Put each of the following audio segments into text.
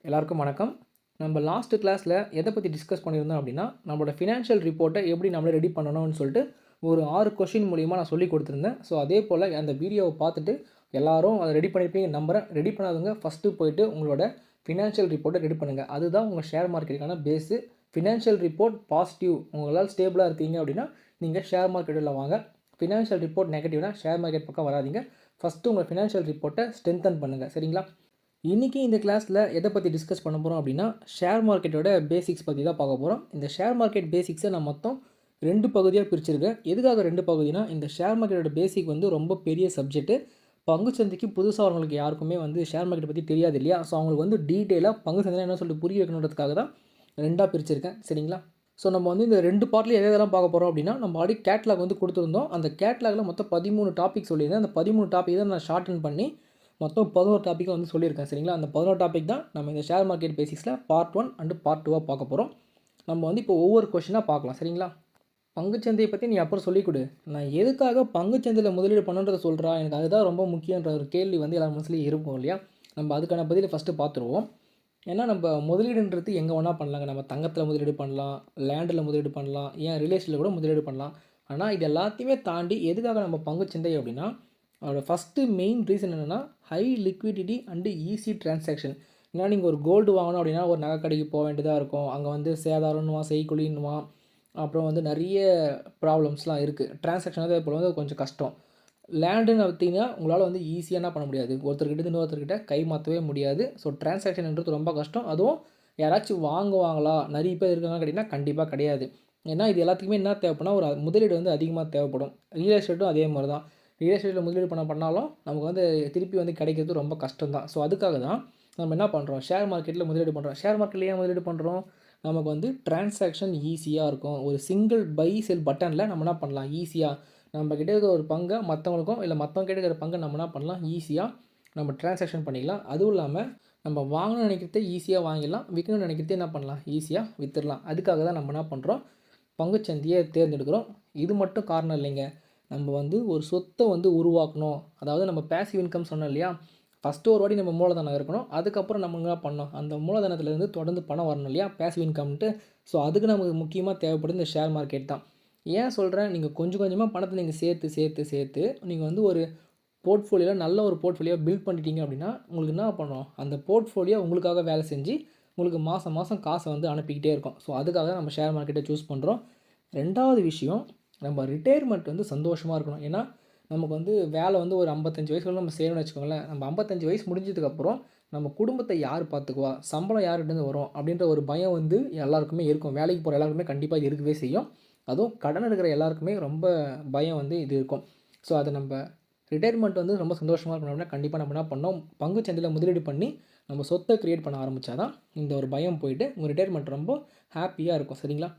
எல்லாருக்கும் வணக்கம். நம்ம லாஸ்ட் கிளாஸில் எதை பற்றி டிஸ்கஸ் பண்ணியிருந்தோம் அப்படின்னா, நம்மளோட ஃபினான்ஷியல் ரிப்போர்ட்டை எப்படி நம்மளே ரெடி பண்ணணும்னு சொல்லிட்டு ஒரு 6 கொஸ்டின் மூலிமா நான் சொல்லி கொடுத்துருந்தேன். ஸோ அதே போல் அந்த வீடியோவை பார்த்துட்டு எல்லாரும் அதை ரெடி பண்ணியிருப்பீங்க நம்புகிறேன். ரெடி பண்ணாதவங்க ஃபஸ்ட்டு போயிட்டு உங்களோட ஃபினான்ஷியல் ரிப்போர்ட்டை ரெடி பண்ணுங்கள். அதுதான் உங்கள் ஷேர் மார்க்கெட்டுக்கான பேஸு. ஃபினான்ஷியல் ரிப்போர்ட் பாசிட்டிவ், உங்களால் ஸ்டேபிளாக இருக்கீங்க அப்படின்னா நீங்கள் ஷேர் மார்க்கெட்டில் வாங்க. ஃபினான்ஷியல் ரிப்போர்ட் நெகட்டிவ்னா ஷேர் மார்க்கெட் பக்கம் வராதிங்க. ஃபஸ்ட்டு உங்கள் ஃபினான்ஷியல் ரிப்போர்ட்டை ஸ்ட்ரென்தன் பண்ணுங்கள். சரிங்களா? இன்றைக்கி இந்த கிளாஸில் எதை பற்றி டிஸ்கஸ் பண்ண போகிறோம் அப்படின்னா, ஷேர் மார்க்கெட்டோட பேசிக்ஸ் பற்றி தான் பார்க்க போகிறோம். இந்த ஷேர் மார்க்கெட் பேசிக்ஸை நான் மொத்தம் 2 பகுதியாக பிரிச்சிருக்கேன். எதுக்காக 2 பகுதினா, இந்த ஷேர் மார்க்கெட்டோட பேசிக் வந்து ரொம்ப பெரிய சப்ஜெக்ட்டு. பங்குச்சந்தைக்கு புதுசாக வரவங்களுக்கு யாருக்குமே வந்து ஷேர் மார்க்கெட் பற்றி தெரியாது இல்லையா? ஸோ அவங்களுக்கு வந்து டீட்டெயிலாக பங்குச்சந்தை என்ன சொல்லிட்டு புரிய வைக்கணுன்றதுக்காக தான் 2ஆக பிரிச்சிருக்கேன். சரிங்களா? ஸோ நம்ம வந்து இந்த 2 பார்ட்லேயும் எதெல்லாம் பார்க்க போகிறோம் அப்படின்னா, நம்ம ஆல்ரெடி கேட்லாக் வந்து கொடுத்துருந்தோம். அந்த கேட்லாகில் மொத்தம் 13 டாபிக் சொல்லியிருந்தேன். அந்த 13 டாபிக் தான் நான் ஷார்டன் பண்ணி மொத்தம் 11 டாப்பிக்கை வந்து சொல்லியிருக்கேன். சரிங்களா? அந்த 11 டாபிக் தான் நம்ம இந்த ஷேர் மார்க்கெட் பேசிக்ஸில் பார்ட் 1 அண்டு பார்ட் 2 பார்க்க போகிறோம். நம்ம வந்து இப்போ ஒவ்வொரு கொஷினாக பார்க்கலாம். சரிங்களா? பங்குச்சந்தையை பற்றி நீ அப்புறம் சொல்லிக் கொடு. நான் எதுக்காக பங்குச்சந்தையில் முதலீடு பண்ணுன்றதை சொல்கிறா, எனக்கு அதுதான் ரொம்ப முக்கியன்ற ஒரு கேள்வி வந்து எல்லா மனசுலேயும் இருக்கும் இல்லையா? நம்ம அதுக்கான பதிலை ஃபஸ்ட்டு பார்த்துருவோம். ஏன்னா நம்ம முதலீடுன்றது எங்கே வேணால் பண்ணலாங்க. நம்ம தங்கத்தில் முதலீடு பண்ணலாம், லேண்டில் முதலீடு பண்ணலாம், ஏன் ரியல் எஸ்டேட்டில் கூட முதலீடு பண்ணலாம். ஆனால் இது எல்லாத்தையுமே தாண்டி எதுக்காக நம்ம பங்குச்சந்தை அப்படின்னா, அதோட ஃபஸ்ட்டு மெயின் ரீசன் என்னென்னா high liquidity and easy transaction. ஏன்னா நீங்கள் ஒரு கோல்டு வாங்கணும் அப்படின்னா ஒரு நகை கடைக்கு போக வேண்டியதாக இருக்கும். அங்கே வந்து சேதாரம்னுவான், செய்கூலின்னுவான், அப்புறம் வந்து நிறைய ப்ராப்ளம்ஸ்லாம் இருக்குது. டிரான்சாக்ஷன் அதே போல் வந்து கொஞ்சம் கஷ்டம். லேண்டுன்னு பார்த்தீங்கன்னா உங்களால் வந்து ஈஸியாக என்ன பண்ண முடியாது, ஒருத்தர்கிட்ட இன்னொருத்தர்கிட்ட கை மாற்றவே முடியாது. ஸோ டிரான்சாக்ஷன்ன்றது ரொம்ப கஷ்டம். அதுவும் யாராச்சும் வாங்குவாங்களா, நிறைய பேர் இருக்காங்க கேட்டிங்கன்னா கண்டிப்பாக கிடையாது. ஏன்னா இது எல்லாத்துக்குமே என்ன தேவைப்படும், ஒரு முதலீடு வந்து அதிகமாக தேவைப்படும். ரியல் எஸ்டேட்டும் அதே மாதிரி தான். ரியல் எஸ்டேட்டில் முதலீடு பண்ணாலும் நமக்கு வந்து திருப்பி வந்து கிடைக்கிறது ரொம்ப கஷ்டம் தான். ஸோ அதுக்காக தான் நம்ம என்ன பண்ணுறோம், ஷேர் மார்க்கெட்டில் முதலீடு பண்ணுறோம். ஷேர் மார்க்கெட்டில் ஏன் முதலீடு பண்ணுறோம், நமக்கு வந்து டிரான்சாக்ஷன் ஈஸியாக இருக்கும். ஒரு சிங்கிள் பை செல் பட்டனில் நம்ம என்ன பண்ணலாம், ஈஸியாக நம்ம கிட்ட இருக்கிற ஒரு பங்கை மற்றவங்களுக்கும் இல்லை மற்றவங்க கிட்ட இருக்கிற பங்கை நம்ம என்ன பண்ணலாம், ஈஸியாக நம்ம டிரான்சாக்ஷன் பண்ணிக்கலாம். அதுவும் இல்லாமல் நம்ம வாங்கணும்னு நினைக்கிறதே ஈஸியாக வாங்கிடலாம், விற்கணும்னு நினைக்கிறதே என்ன பண்ணலாம், ஈஸியாக விற்றுடலாம். அதுக்காக தான் நம்ம என்ன பண்ணுறோம், பங்குச்சந்தையை தேர்ந்தெடுக்கிறோம். இது மட்டும் காரணம் இல்லைங்க. நம்ம வந்து ஒரு சொத்தை வந்து உருவாக்கணும். அதாவது நம்ம பேசிவ் இன்கம் சொன்னோம் இல்லையா, ஃபஸ்ட்டு ஒரு வாட்டி நம்ம மூலதனம் இருக்கணும். அதுக்கப்புறம் நம்ம என்ன பண்ணோம், அந்த மூலதனத்துலேருந்து தொடர்ந்து பணம் வரணும் இல்லையா, பேசிவ் இன்கம்ன்ட்டு. ஸோ அதுக்கு நமக்கு முக்கியமாக தேவைப்படுது இந்த ஷேர் மார்க்கெட் தான். ஏன் சொல்கிறேன், நீங்கள் கொஞ்சம் கொஞ்சமாக பணத்தை நீங்கள் சேர்த்து நீங்கள் வந்து ஒரு போர்ட்ஃபோலியோவில் நல்ல ஒரு போர்ட்ஃபோலியோ பில்ட் பண்ணிட்டீங்க அப்படின்னா, உங்களுக்கு என்ன பண்ணணும், அந்த போர்ட்ஃபோலியோ உங்களுக்காக வேலை செஞ்சு உங்களுக்கு மாதம் மாதம் காசை வந்து அனுப்பிக்கிட்டே இருக்கும். ஸோ அதுக்காக தான் நம்ம ஷேர் மார்க்கெட்டை சூஸ் பண்ணுறோம். 2வது விஷயம், நம்ம ரிட்டையர்மெண்ட் வந்து சந்தோஷமாக இருக்கணும். ஏன்னா நமக்கு வந்து வேலை வந்து ஒரு 55 வயசுக்குள்ள நம்ம செய்யணும்னு வச்சுக்கோங்களேன். நம்ம 55 வயசு முடிஞ்சதுக்கப்புறம் நம்ம குடும்பத்தை யார் பார்த்துக்குவா, சம்பளம் யார்கிட்டேருந்து வரும் அப்படின்ற ஒரு பயம் வந்து எல்லாருக்குமே இருக்கும். வேலைக்கு போகிற எல்லாருக்குமே கண்டிப்பாக இது இருக்கவே செய்யும். அதுவும் கடன் இருக்கிற எல்லாருக்குமே ரொம்ப பயம் வந்து இது இருக்கும். ஸோ அதை நம்ம ரிட்டையர்மெண்ட் வந்து ரொம்ப சந்தோஷமாக இருக்கணும் அப்படின்னா கண்டிப்பாக நம்ம என்ன பண்ணோம், பங்குச்சந்தையில் முதலீடு பண்ணி நம்ம சொத்தை க்ரியேட் பண்ண ஆரம்பித்தா தான் இந்த ஒரு பயம் போயிட்டு உங்கள் ரிட்டையர்மெண்ட் ரொம்ப ஹாப்பியாக இருக்கும். சரிங்களா?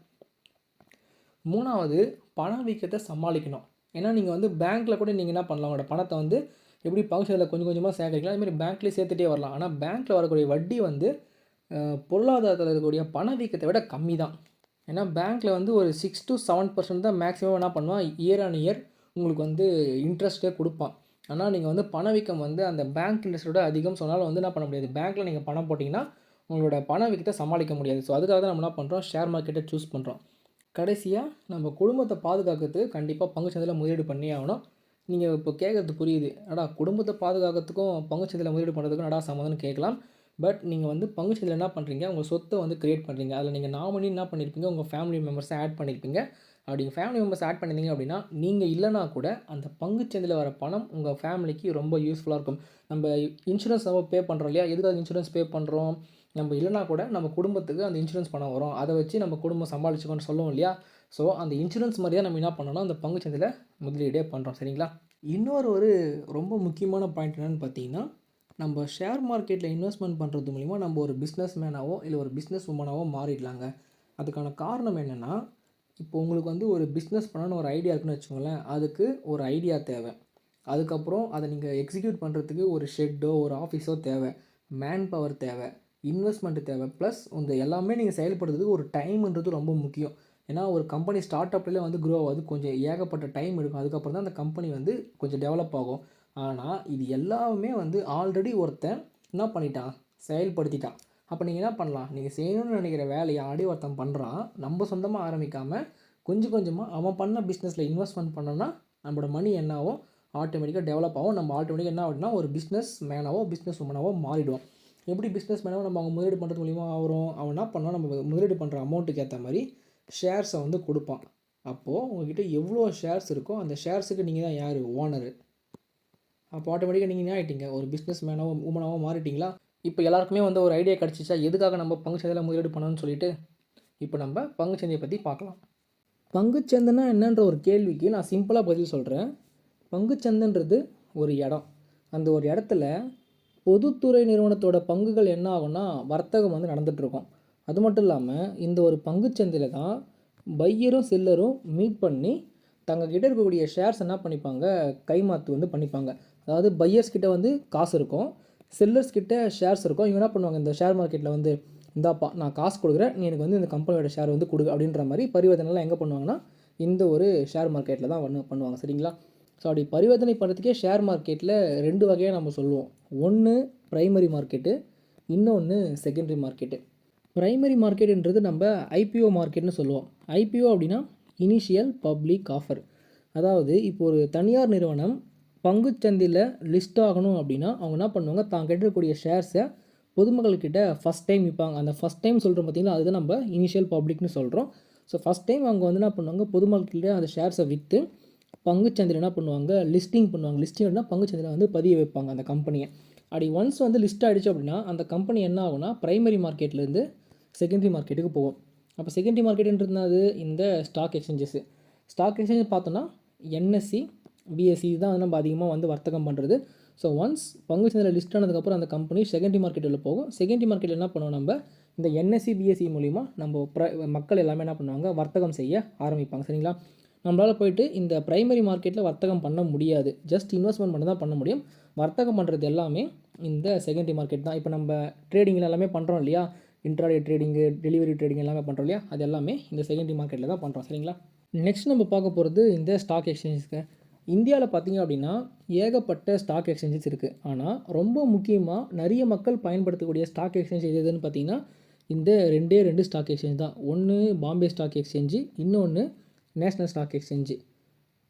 3வது, பணவீக்கத்தை சமாளிக்கணும். ஏன்னா நீங்கள் வந்து பேங்க்கில் கூட நீங்கள் என்ன பண்ணலாம், உங்களோட பணத்தை வந்து எப்படி பங்குச்சந்தையில் கொஞ்சம் கொஞ்சமாக சேர்க்குறீங்களா, அதுமாதிரி பேங்க்லேயே சேர்த்துட்டே வரலாம். ஆனால் பேங்க்கில் வரக்கூடிய வட்டி வந்து பொருளாதாரத்தில் இருக்கக்கூடிய பணவீக்கத்தை விட கம்மி தான். ஏன்னா பேங்க்கில் வந்து ஒரு 6 to 7% தான் மேக்ஸிமம் என்ன பண்ணுவான், இயர் ஆன் இயர் உங்களுக்கு வந்து இன்ட்ரெஸ்ட்டே கொடுப்பான். ஆனால் நீங்கள் வந்து பணவீக்கம் வந்து அந்த பேங்க் இன்ட்ரெஸ்ட்டோட அதிகம் சொன்னாலும் வந்து என்ன பண்ண முடியாது, பேங்க்கில் நீங்கள் பணம் போட்டிங்கன்னா உங்களோட பணவீக்கத்தை சமாளிக்க முடியாது. ஸோ அதுக்காக தான் நம்ம என்ன பண்ணுறோம், ஷேர் மார்க்கெட்டை சூஸ் பண்ணுறோம். கடைசியாக நம்ம குடும்பத்தை பாதுகாக்கிறதுக்கு கண்டிப்பாக பங்குச்சந்தையில் முதலீடு பண்ணி ஆகணும். நீங்கள் இப்போ கேட்குறது புரியுது, அடா குடும்பத்தை பாதுகாக்கிறதுக்கும் பங்குச்சந்தையில் முதலீடு பண்ணுறதுக்கும் நடா சம்மந்தம்னு கேட்கலாம். பட் நீங்கள் வந்து பங்குச்சந்தையில் என்ன பண்ணுறீங்க, உங்கள் சொத்தை வந்து க்ரியேட் பண்ணுறீங்க. அதில் நீங்கள் நாமினி என்ன பண்ணியிருப்பீங்க, உங்கள் ஃபேமிலி மெம்பர்ஸை ஆட் பண்ணியிருப்பீங்க. அப்படி ஃபேமிலி மெம்பர்ஸ் ஆட் பண்ணியிருந்தீங்க அப்படின்னா நீங்கள் இல்லைனா கூட அந்த பங்குச்சந்தையில் வர பணம் உங்கள் ஃபேமிலிக்கு ரொம்ப யூஸ்ஃபுல்லாக இருக்கும். நம்ம இன்சூரன்ஸ் நம்ம பே பண்ணுறோம் இல்லையா, எதுக்காக இன்சூரன்ஸ் பே பண்ணுறோம், நம்ம இல்லைனா கூட நம்ம குடும்பத்துக்கு அந்த இன்சூரன்ஸ் பணம் வரும், அதை வச்சு நம்ம குடும்பம் சமாளிச்சுக்கோன்னு சொல்லுவோம் இல்லையா. ஸோ அந்த இன்சூரன்ஸ் மாதிரி தான் நம்ம என்ன பண்ணணும், அந்த பங்குச்சந்தையில் முதலீடே பண்ணுறோம். சரிங்களா? இன்னொரு ரொம்ப முக்கியமான பாயிண்ட் என்னென்னு பார்த்தீங்கன்னா, நம்ம ஷேர் மார்க்கெட்டில் இன்வெஸ்ட்மெண்ட் பண்ணுறது மூலிமா நம்ம ஒரு பிஸ்னஸ் மேனாவோ இல்லை ஒரு பிஸ்னஸ் உமனாவோ மாறிடலாங்க. அதுக்கான காரணம் என்னென்னா, இப்போ உங்களுக்கு வந்து ஒரு பிஸ்னஸ் பண்ணணும்னு ஒரு ஐடியா இருக்குன்னு வச்சுக்கோங்களேன். அதுக்கு ஒரு ஐடியா தேவை. அதுக்கப்புறம் அதை நீங்கள் எக்ஸிக்யூட் பண்ணுறதுக்கு ஒரு ஷெட்டோ ஒரு ஆஃபீஸோ தேவை, மேன் பவர் தேவை, இன்வெஸ்ட்மெண்ட்டு தேவை. ப்ளஸ் இந்த எல்லாமே நீங்கள் செயல்படுறதுக்கு ஒரு டைம்ன்றது ரொம்ப முக்கியம். ஏன்னா ஒரு கம்பெனி ஸ்டார்ட் அப்லேயே வந்து க்ரோ ஆகுது, கொஞ்சம் ஏகப்பட்ட டைம் எடுக்கும். அதுக்கப்புறம் தான் அந்த கம்பெனி வந்து கொஞ்சம் டெவலப் ஆகும். ஆனால் இது எல்லாமே வந்து ஆல்ரெடி ஒருத்தன் என்ன பண்ணிட்டான், செயல்படுத்திட்டான். அப்போ நீங்கள் என்ன பண்ணலாம், நீங்கள் செய்யணும்னு நினைக்கிற வேலையை ஆல்ரெடி ஒருத்தன் பண்ணுறான், நம்ம சொந்தமாக ஆரம்பிக்காமல் கொஞ்சம் கொஞ்சமாக அவன் பண்ண பிஸ்னஸில் இன்வெஸ்ட்மெண்ட் பண்ணோன்னா நம்மளோட மணி என்ன ஆகும், ஆட்டோமேட்டிக்காக டெவலப் ஆகும். நம்ம ஆட்டோமேட்டிக்காக என்ன ஆகுதுன்னா ஒரு பிஸ்னஸ் மேனாவோ பிஸ்னஸ் உமனாவோ மாறிடுவோம். எப்படி பிஸ்னஸ் மேனாவோ நம்ம அவங்க முதலீடு பண்ணுறது மூலிமா ஆகிறோம், அவன் என்ன பண்ணுவான், நம்ம முதலீடு பண்ணுற அமௌண்ட்டுக்கு ஏற்ற மாதிரி ஷேர்ஸை வந்து கொடுப்பான். அப்போது உங்கள்கிட்ட எவ்வளோ ஷேர்ஸ் இருக்கோ அந்த ஷேர்ஸுக்கு நீங்கள் தான் யார், ஓனரு. அப்போ ஆட்டோமேட்டிக்காக நீங்கள் என்ன ஆகிட்டீங்க, ஒரு பிஸ்னஸ் மேனாவோ உமனாவோ மாறிட்டீங்களா. இப்போ எல்லாருக்குமே வந்து ஒரு ஐடியா கிடச்சிச்சா எதுக்காக நம்ம பங்குச்சந்தையில் முதலீடு பண்ணணும்னு சொல்லிட்டு. இப்போ நம்ம பங்குச்சந்தையை பற்றி பார்க்கலாம். பங்குச்சந்தைனா என்னன்ற ஒரு கேள்விக்கு நான் சிம்பிளாக பதில் சொல்கிறேன். பங்குச்சந்தைன்றது ஒரு இடம். அந்த ஒரு இடத்துல பொதுத்துறை நிறுவனத்தோட பங்குகள் என்ன ஆகும்னா வர்த்தகம் வந்து நடந்துகிட்ருக்கும். அது மட்டும் இல்லாமல் இந்த ஒரு பங்குச்சந்தையில் தான் பையரும் செல்லரும் மீட் பண்ணி தங்கக்கிட்ட இருக்கக்கூடிய ஷேர்ஸ் என்ன பண்ணிப்பாங்க, கைமாற்று வந்து பண்ணிப்பாங்க. அதாவது பையர்ஸ் கிட்ட வந்து காசு இருக்கும், செல்லர்ஸ் கிட்ட ஷேர்ஸ் இருக்கும். இவங்க என்ன பண்ணுவாங்க, இந்த ஷேர் மார்க்கெட்டில் வந்து இந்தாப்பா நான் காசு கொடுக்குறேன், நீ எனக்கு வந்து இந்த கம்பெனியோட ஷேர் வந்து கொடு அப்படின்ற மாதிரி பரிவர்த்தனைலாம் எங்கே பண்ணுவாங்கன்னா இந்த ஒரு ஷேர் மார்க்கெட்டில் தான் பண்ணுவாங்க. சரிங்களா. ஸோ அப்படி பரிவர்த்தனை பண்ணுறதுக்கே ஷேர் மார்க்கெட்டில் 2 வகையாக நம்ம சொல்லுவோம். ஒன்று ப்ரைமரி மார்க்கெட்டு, இன்னொன்று செகண்டரி மார்க்கெட்டு. ப்ரைமரி மார்க்கெட்டுன்றது நம்ம ஐபிஓ மார்க்கெட்னு சொல்லுவோம். ஐபிஓ அப்படின்னா இனிஷியல் பப்ளிக் ஆஃபர். அதாவது இப்போ ஒரு தனியார் நிறுவனம் பங்குச்சந்தையில் லிஸ்ட் ஆகணும் அப்படின்னா அவங்க என்ன பண்ணுவாங்க, தான் கட்டக்கூடிய ஷேர்ஸை பொதுமக்கள்கிட்ட ஃபஸ்ட் டைம் விற்பாங்க. அந்த ஃபஸ்ட் டைம் சொல்கிறோம் பார்த்திங்கன்னா அதுதான் நம்ம இனிஷியல் பப்ளிக்னு சொல்கிறோம். ஸோ ஃபஸ்ட் டைம் அவங்க வந்து என்ன பண்ணுவாங்க, பொதுமக்கள்கிட்ட அந்த ஷேர்ஸை விற்று பங்குச்சந்தையில் என்ன பண்ணுவாங்க, லிஸ்டிங் பண்ணுவாங்க. லிஸ்டிங் அப்படின்னா பங்குச்சந்தையில் வந்து பதிய வைப்பாங்க அந்த கம்பெனியை. அப்படி ஒன்ஸ் வந்து லிஸ்ட் ஆகிடுச்சு அப்படின்னா அந்த கம்பெனி என்ன ஆகுனா ப்ரைமரி மார்க்கெட்லேருந்து செகண்டரி மார்க்கெட்டுக்கு போகும். அப்போ செகண்டரி மார்க்கெட்டுன்றது இந்த ஸ்டாக் எக்ஸ்சேஞ்சஸ். ஸ்டாக் எக்ஸ்சேஞ்ச் பார்த்தோன்னா என்எஸ்சி பிஎஸ்சி தான் நம்ம அதிகமாக வந்து வர்த்தகம் பண்ணுறது. ஸோ ஒன்ஸ் பங்குச்சந்தையில் லிஸ்ட் ஆனதுக்கப்புறம் அந்த கம்பெனி செகண்டரி மார்க்கெட்டில் போகும். செகண்டரி மார்க்கெட்டில் என்ன பண்ணுவோம், நம்ம இந்த என்எஸ்சி பிஎஸ்சி மூலிமா நம்ம மக்கள் எல்லாமே என்ன பண்ணுவாங்க, வர்த்தகம் செய்ய ஆரம்பிப்பாங்க. சரிங்களா. நம்மளால் போய்ட்டு இந்த ப்ரைமரி மார்க்கெட்டில் வர்த்தகம் பண்ண முடியாது, ஜஸ்ட் இன்வெஸ்ட்மெண்ட் பண்ண தான் பண்ண முடியும். வர்த்தகம் பண்ணுறது எல்லாமே இந்த செகண்டரி மார்க்கெட் தான். இப்போ நம்ம ட்ரேடிங்கில் எல்லாமே பண்ணுறோம் இல்லையா, இன்ட்ராடே ட்ரேடிங்கு, டெலிவரி ட்ரேடிங் எல்லாமே பண்ணுறோம் இல்லையா, அது எல்லாமே இந்த செகண்டரி மார்க்கெட்டில் தான் பண்ணுறோம். சரிங்களா. நெக்ஸ்ட் நம்ம பார்க்க போகிறது இந்த ஸ்டாக் எக்ஸ்சேஞ்சஸ்க்கு. இந்தியாவில் பார்த்திங்க அப்படின்னா ஏகப்பட்ட ஸ்டாக் எக்ஸ்சேஞ்சஸ் இருக்குது. ஆனால் ரொம்ப முக்கியமாக நிறைய மக்கள் பயன்படுத்தக்கூடிய ஸ்டாக் எக்ஸ்சேஞ்ச் எதுன்னு பார்த்திங்கன்னா இந்த 2 ஸ்டாக் எக்ஸ்சேஞ்ச் தான். ஒன்று பாம்பே ஸ்டாக் எக்ஸ்சேஞ்சு, இன்னொன்று நேஷ்னல் ஸ்டாக் எக்ஸ்சேஞ்சு.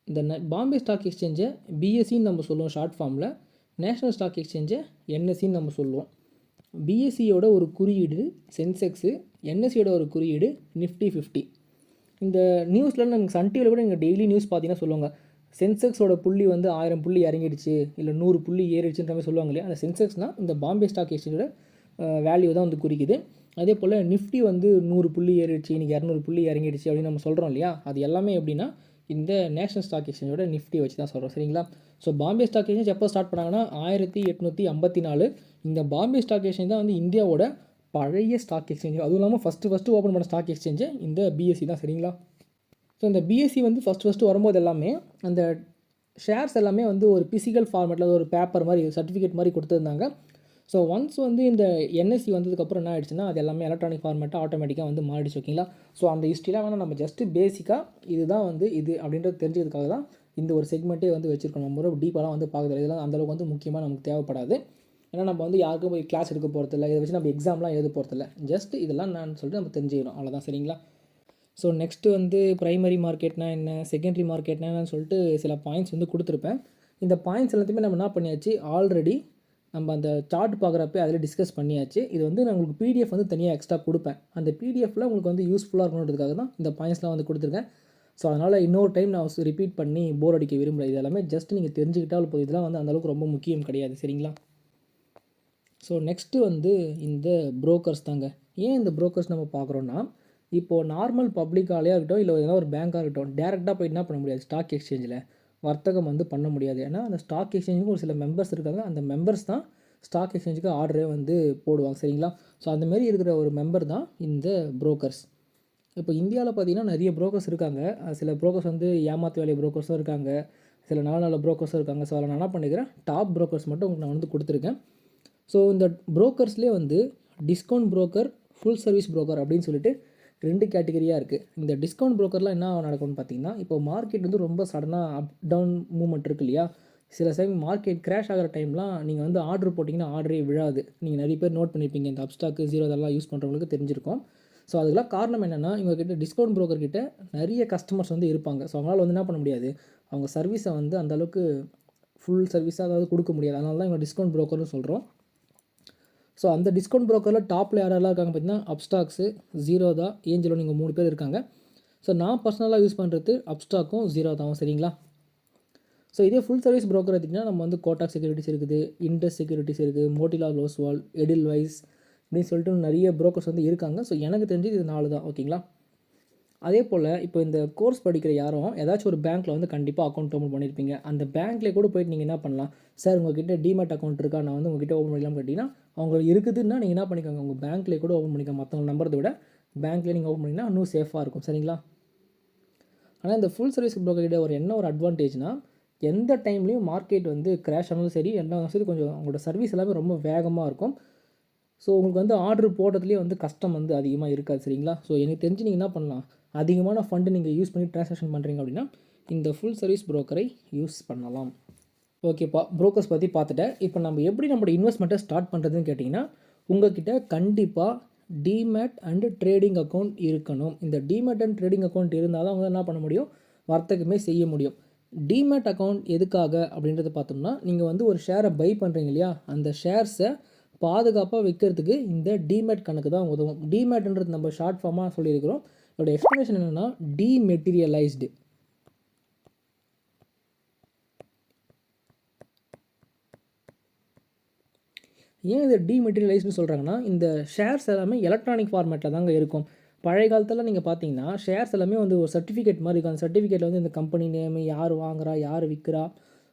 இந்த பாம்பே ஸ்டாக் எக்ஸ்சேஞ்சை பிஎஸ்சின்னு நம்ம சொல்லுவோம் ஷார்ட் ஃபார்மில், நேஷ்னல் ஸ்டாக் எக்ஸ்சேஞ்சை என்எஸ்சின்னு நம்ம சொல்லுவோம். பிஎஸ்சியோட ஒரு குறியீடு சென்செக்ஸு, என்எஸ்சியோட ஒரு குறியீடு நிஃப்டி 50. இந்த நியூஸில் நமக்கு சன் டிவியில் கூட நீங்கள் டெய்லி நியூஸ் பார்த்தீங்கன்னா சொல்லுவாங்க, சென்செக்ஸோட புள்ளி வந்து 1000 புள்ளி இறங்கிடுச்சு, இல்லை 100 புள்ளி ஏறிடுச்சுன்ற மாதிரி சொல்லுவாங்க இல்லையா. அந்த சென்செக்ஸ்னால் இந்த பாம்பே ஸ்டாக் எக்ஸ்சேஞ்சோட வேல்யூ தான் வந்து குறிக்குது. அதே போல் நிஃப்டி வந்து 100 புள்ளி ஏறிடுச்சு, இன்றைக்கி 200 புள்ளி இறங்கிடுச்சு அப்படின்னு நம்ம சொல்கிறோம் இல்லையா. அது எல்லாமே எப்படின்னா இந்த நேஷ்னல் ஸ்டாக் எக்ஸ்சேஞ்சோட நிஃப்டி வச்சு தான் சொல்கிறோம். சரிங்களா. ஸோ பாம்பே ஸ்டாக் எக்ஸ்சேஞ்ச் எப்போ ஸ்டார்ட் பண்ணாங்கன்னா 1854. இந்த பாம்பே ஸ்டாக் எக்ஸ்சேஞ்ச் தான் வந்து இந்தியாவோட பழைய ஸ்டாக் எக்ஸ்சேஞ்ச். அதுவும் இல்லாமல் ஃபஸ்ட்டு ஓப்பன் பண்ண ஸ்டாக் எக்ஸ்சேஞ்சு இந்த பிஎஸ்சி தான். சரிங்களா. ஸோ இந்த பிஎஸ்சி வந்து ஃபஸ்ட்டு வரும்போது எல்லாமே அந்த ஷேர்ஸ் எல்லாமே வந்து ஒரு பிசிக்கல் ஃபார்மேட்டில் ஒரு பேப்பர் மாதிரி சர்டிஃபிகேட் மாதிரி கொடுத்துருந்தாங்க. ஸோ ஒன்ஸ் வந்து இந்த என்எஸ்சி வந்ததுக்கப்புறம் என்ன ஆயிடுச்சுன்னா அது எல்லாமே எலக்ட்ரானிக் ஃபார்மேட்டாக ஆட்டோமேட்டிக்காக வந்து மாறிடுச்சு. ஓகேங்களா. ஸோ அந்த ஹிஸ்ட்ரிலாம் வேணால் நம்ம ஜஸ்ட்டு பேசிக்காக இதுதான் வந்து இது அப்படின்றது தெரிஞ்சதுக்காக தான் இந்த ஒரு செக்மெண்ட்டே வந்து வச்சுருக்கோம். நம்ம ரொம்ப டீப்பாலாம் வந்து பார்க்குறது இதெல்லாம் அந்தளவுக்கு வந்து முக்கியமாக நமக்கு தேவைப்படாது. ஏன்னா நம்ம வந்து யாருக்கும் போய் கிளாஸ் எடுக்க போகிறதில்ல, இதை வச்சு நம்ம எக்ஸாம்லாம் எழுத போகிறதில்ல, ஜஸ்ட் இதெல்லாம் நான் சொல்லிட்டு நம்ம தெரிஞ்சுக்கணும், அவ்வளோதான். சரிங்களா. ஸோ நெக்ஸ்ட்டு வந்து ப்ரைமரி மார்க்கெட்னா என்ன, செகண்டரி மார்க்கெட்னா என்னன்னு சொல்லிட்டு சில பாயிண்ட்ஸ் வந்து கொடுத்துருப்பேன். இந்த பாயிண்ட்ஸ் எல்லாத்தையுமே நம்ம என்ன பண்ணியாச்சு, ஆல்ரெடி நம்ம அந்த சார்ட் பார்க்குறப்ப அதில் டிஸ்கஸ் பண்ணியாச்சு. இது வந்து நான் உங்களுக்கு பிடிஎஃப் வந்து தனியாக எக்ஸ்ட்ரா கொடுப்பேன். அந்த பிடிஎஃப்பில் உங்களுக்கு வந்து யூஸ்ஃபுல்லாக இருக்கணுன்றதுக்காக தான் இந்த பாயிண்ட்ஸ்லாம் வந்து கொடுத்துருக்கேன். ஸோ அதனால் இன்னொரு டைம் நான் ரிப்பீட் பண்ணி போர் அடிக்க விரும்பல. இது எல்லாமே ஜஸ்ட் நீங்கள் தெரிஞ்சுக்கிட்டாலும் போதும். இதெல்லாம் வந்து அந்தளவுக்கு ரொம்ப முக்கியம் கிடையாது. சரிங்களா. ஸோ நெக்ஸ்ட்டு வந்து இந்த புரோக்கர்ஸ் தாங்க. ஏன் இந்த புரோக்கர்ஸ் நம்ம பார்க்குறோன்னா, இப்போது நார்மல் பப்ளிக்காலேயே இருக்கட்டும், இல்லை ஏதாவது ஒரு பேங்காக இருக்கட்டும், டேரெக்டாக போய் என்ன பண்ண முடியாது, ஸ்டாக் எக்ஸ்சேஞ்சில் வர்த்தகம் வந்து பண்ண முடியாது. ஏன்னா அந்த ஸ்டாக் எக்ஸ்சேஞ்சுக்கு ஒரு சில மெம்பர்ஸ் இருக்காங்க. அந்த மெம்பர்ஸ் தான் ஸ்டாக் எக்ஸ்சேஞ்சுக்கு ஆர்டரே வந்து போடுவாங்க. சரிங்களா. ஸோ அந்தமாரி இருக்கிற ஒரு மெம்பர் தான் இந்த புரோக்கர்ஸ். இப்போ இந்தியாவில் பார்த்திங்கன்னா நிறைய புரோக்கர்ஸ் இருக்காங்க. சில புரோக்கர்ஸ் வந்து ஏமாத்து வேலை புரோக்கர்ஸும் இருக்காங்க, சில நல்ல புரோக்கர்ஸும் இருக்காங்க. ஸோ அதில் நான் என்ன பண்ணிக்கிறேன், டாப் புரோக்கர்ஸ் மட்டும் உங்களுக்கு நான் வந்து கொடுத்துருக்கேன். ஸோ இந்த புரோக்கர்ஸ்லேயே வந்து discount broker, full service broker அப்படின்னு சொல்லிட்டு 2 கேட்டகரியாக இருக்குது. இந்த டிஸ்கவுண்ட் புரோக்கர்லாம் என்ன நடக்கும்னு பார்த்தீங்கன்னா, இப்போ மார்க்கெட் வந்து ரொம்ப சடனாக அப் டவுன் மூவ்மெண்ட் இருக்குது இல்லையா, சில டைம் மார்க்கெட் கிராஷ் ஆகிற டைம்லாம் நீங்கள் வந்து ஆர்டர் போட்டிங்கன்னா ஆர்டரே விழாது. நீங்கள் நிறைய பேர் நோட் பண்ணியிருப்பீங்க, இந்த அப்ஸ்டாக்கு ஜீரோ இதெல்லாம் யூஸ் பண்ணுறவங்களுக்கு தெரிஞ்சிருக்கும். ஸோ அதுக்கெல்லாம் காரணம் என்னென்னா, இவங்ககிட்ட டிஸ்கவுண்ட் ப்ரோக்கர் கிட்ட நிறைய கஸ்டமர்ஸ் வந்து இருப்பாங்க. ஸோ அவங்களால வந்து என்ன பண்ண முடியாது, அவங்க சர்வீஸை வந்து அந்தளவுக்கு ஃபுல் சர்வீஸாக அதாவது கொடுக்க முடியாது. அதனால தான் இவங்க டிஸ்கவுண்ட் ப்ரோக்கர்னு சொல்கிறோம். ஸோ அந்த டிஸ்கவுண்ட் ப்ரோக்கரில் டாப்பில் யாரெல்லாம் இருக்காங்க பார்த்தீங்கன்னா, அப்ஸ்டாக்ஸு, ஜீரோதா, ஏஞ்சலோ, நீங்கள் 3 பேர் இருக்காங்க. ஸோ நான் பர்சனலாக யூஸ் பண்ணுறது அப்ஸ்டாக்கும் ஜீரோதாவும். சரிங்களா? ஸோ இதே ஃபுல் சர்வீஸ் ப்ரோக்கர் எடுத்திங்கன்னா நம்ம வந்து கோட்டாக் செக்யூரிட்டிஸ் இருக்குது, இண்டஸ் செக்யூரிட்டிஸ் இருக்குது, மோட்டிலால் ஓஸ்வால், எடில்வைஸ் அப்படின்னு சொல்லிட்டு நிறைய ப்ரோக்கர்ஸ் வந்து இருக்காங்க. ஸோ எனக்கு தெரிஞ்சது இது 4 தான். ஓகேங்களா? அதே போல் இப்போ இந்த கோர்ஸ் படிக்கிற யாரும் ஏதாச்சும் ஒரு பேங்க்கில் வந்து கண்டிப்பாக அக்கௌண்ட் ஓப்பன் பண்ணியிருப்பீங்க. அந்த பேங்க்லேயே கூட போய்ட்டு நீங்கள் என்ன பண்ணலாம், சார் உங்கள்கிட்ட டிமேட் அக்கௌண்ட் இருக்கா, நான் வந்து உங்கள்கிட்ட ஓப்பன் பண்ணிக்கலாம்னு கேட்டிங்கன்னா, அவங்க இருக்குதுன்னா நீங்கள் என்ன பண்ணிக்கோங்க, உங்கள் பேங்க்லேயே கூட ஓப்பன் பண்ணிக்கலாம். மற்றவங்க நம்புறதை விட பேங்க்லேயே நீங்கள் ஓப்பன் பண்ணிங்கன்னா இன்னும் சேஃபாக இருக்கும். சரிங்களா? ஆனால் இந்த ஃபுல் சர்வீஸ் ப்ரோக்கர்கிட்ட ஒரு அட்வான்டேஜ்னால், எந்த டைம்லேயும் மார்க்கெட் வந்து கிராஷ் ஆனாலும் சரி, என்ன ஆனாலும் சரி, கொஞ்சம் உங்களோட சர்வீஸ் எல்லாமே ரொம்ப வேகமாக இருக்கும். ஸோ உங்களுக்கு வந்து ஆர்டர் போடுறதுலேயே வந்து கஷ்டம் வந்து அதிகமாக இருக்காது. சரிங்களா? ஸோ எனக்கு தெரிஞ்சு நீங்கள் என்ன பண்ணலாம், அதிகமான ஃபண்டு நீங்கள் யூஸ் பண்ணி ட்ரான்சாக்ஷன் பண்ணுறீங்க அப்படின்னா இந்த ஃபுல் சர்வீஸ் ப்ரோக்கரை யூஸ் பண்ணலாம். ஓகேப்பா, ப்ரோக்கர்ஸ் பற்றி பார்த்துட்டேன். இப்போ நம்ம எப்படி நம்மளோட இன்வெஸ்ட்மெண்ட்டை ஸ்டார்ட் பண்ணுறதுன்னு கேட்டிங்கன்னா, உங்கள்கிட்ட கண்டிப்பாக டிமேட் அண்டு ட்ரேடிங் அக்கௌண்ட் இருக்கணும். இந்த டிமேட் அண்ட் ட்ரேடிங் அக்கௌண்ட் இருந்தால் தான் அவங்க என்ன பண்ண முடியும், வர்த்தகமே செய்ய முடியும். டிமேட் அக்கௌண்ட் எதுக்காக அப்படின்றத பார்த்தோம்னா, நீங்கள் வந்து ஒரு ஷேரை பை பண்ணுறீங்க இல்லையா, அந்த ஷேர்ஸை பாதுகாப்பாக வைக்கிறதுக்கு இந்த டிமேட் கணக்கு தான் உதவும். டிமேட்ன்றது நம்ம ஷார்ட் ஃபார்மாக சொல்லியிருக்கிறோம். இதோட எக்ஸ்ப்ளனேஷன் என்னென்னா, டிமெட்டீரியலைஸ்டு. ஏன் இதை டிமெட்டீரியலைஸ்டு சொல்கிறாங்கன்னா, இந்த ஷேர்ஸ் எல்லாமே எலக்ட்ரானிக் ஃபார்மேட்டில் தாங்க இருக்கும். பழைய காலத்தில் நீங்கள் பார்த்தீங்கன்னா ஷேர்ஸ் எல்லாமே வந்து ஒரு சர்டிஃபிகேட் மாதிரி இருக்கும். அந்த சர்டிஃபிகேட்டில் வந்து இந்த கம்பெனி நேமு, யார் வாங்குறா, யார் விற்கிறா,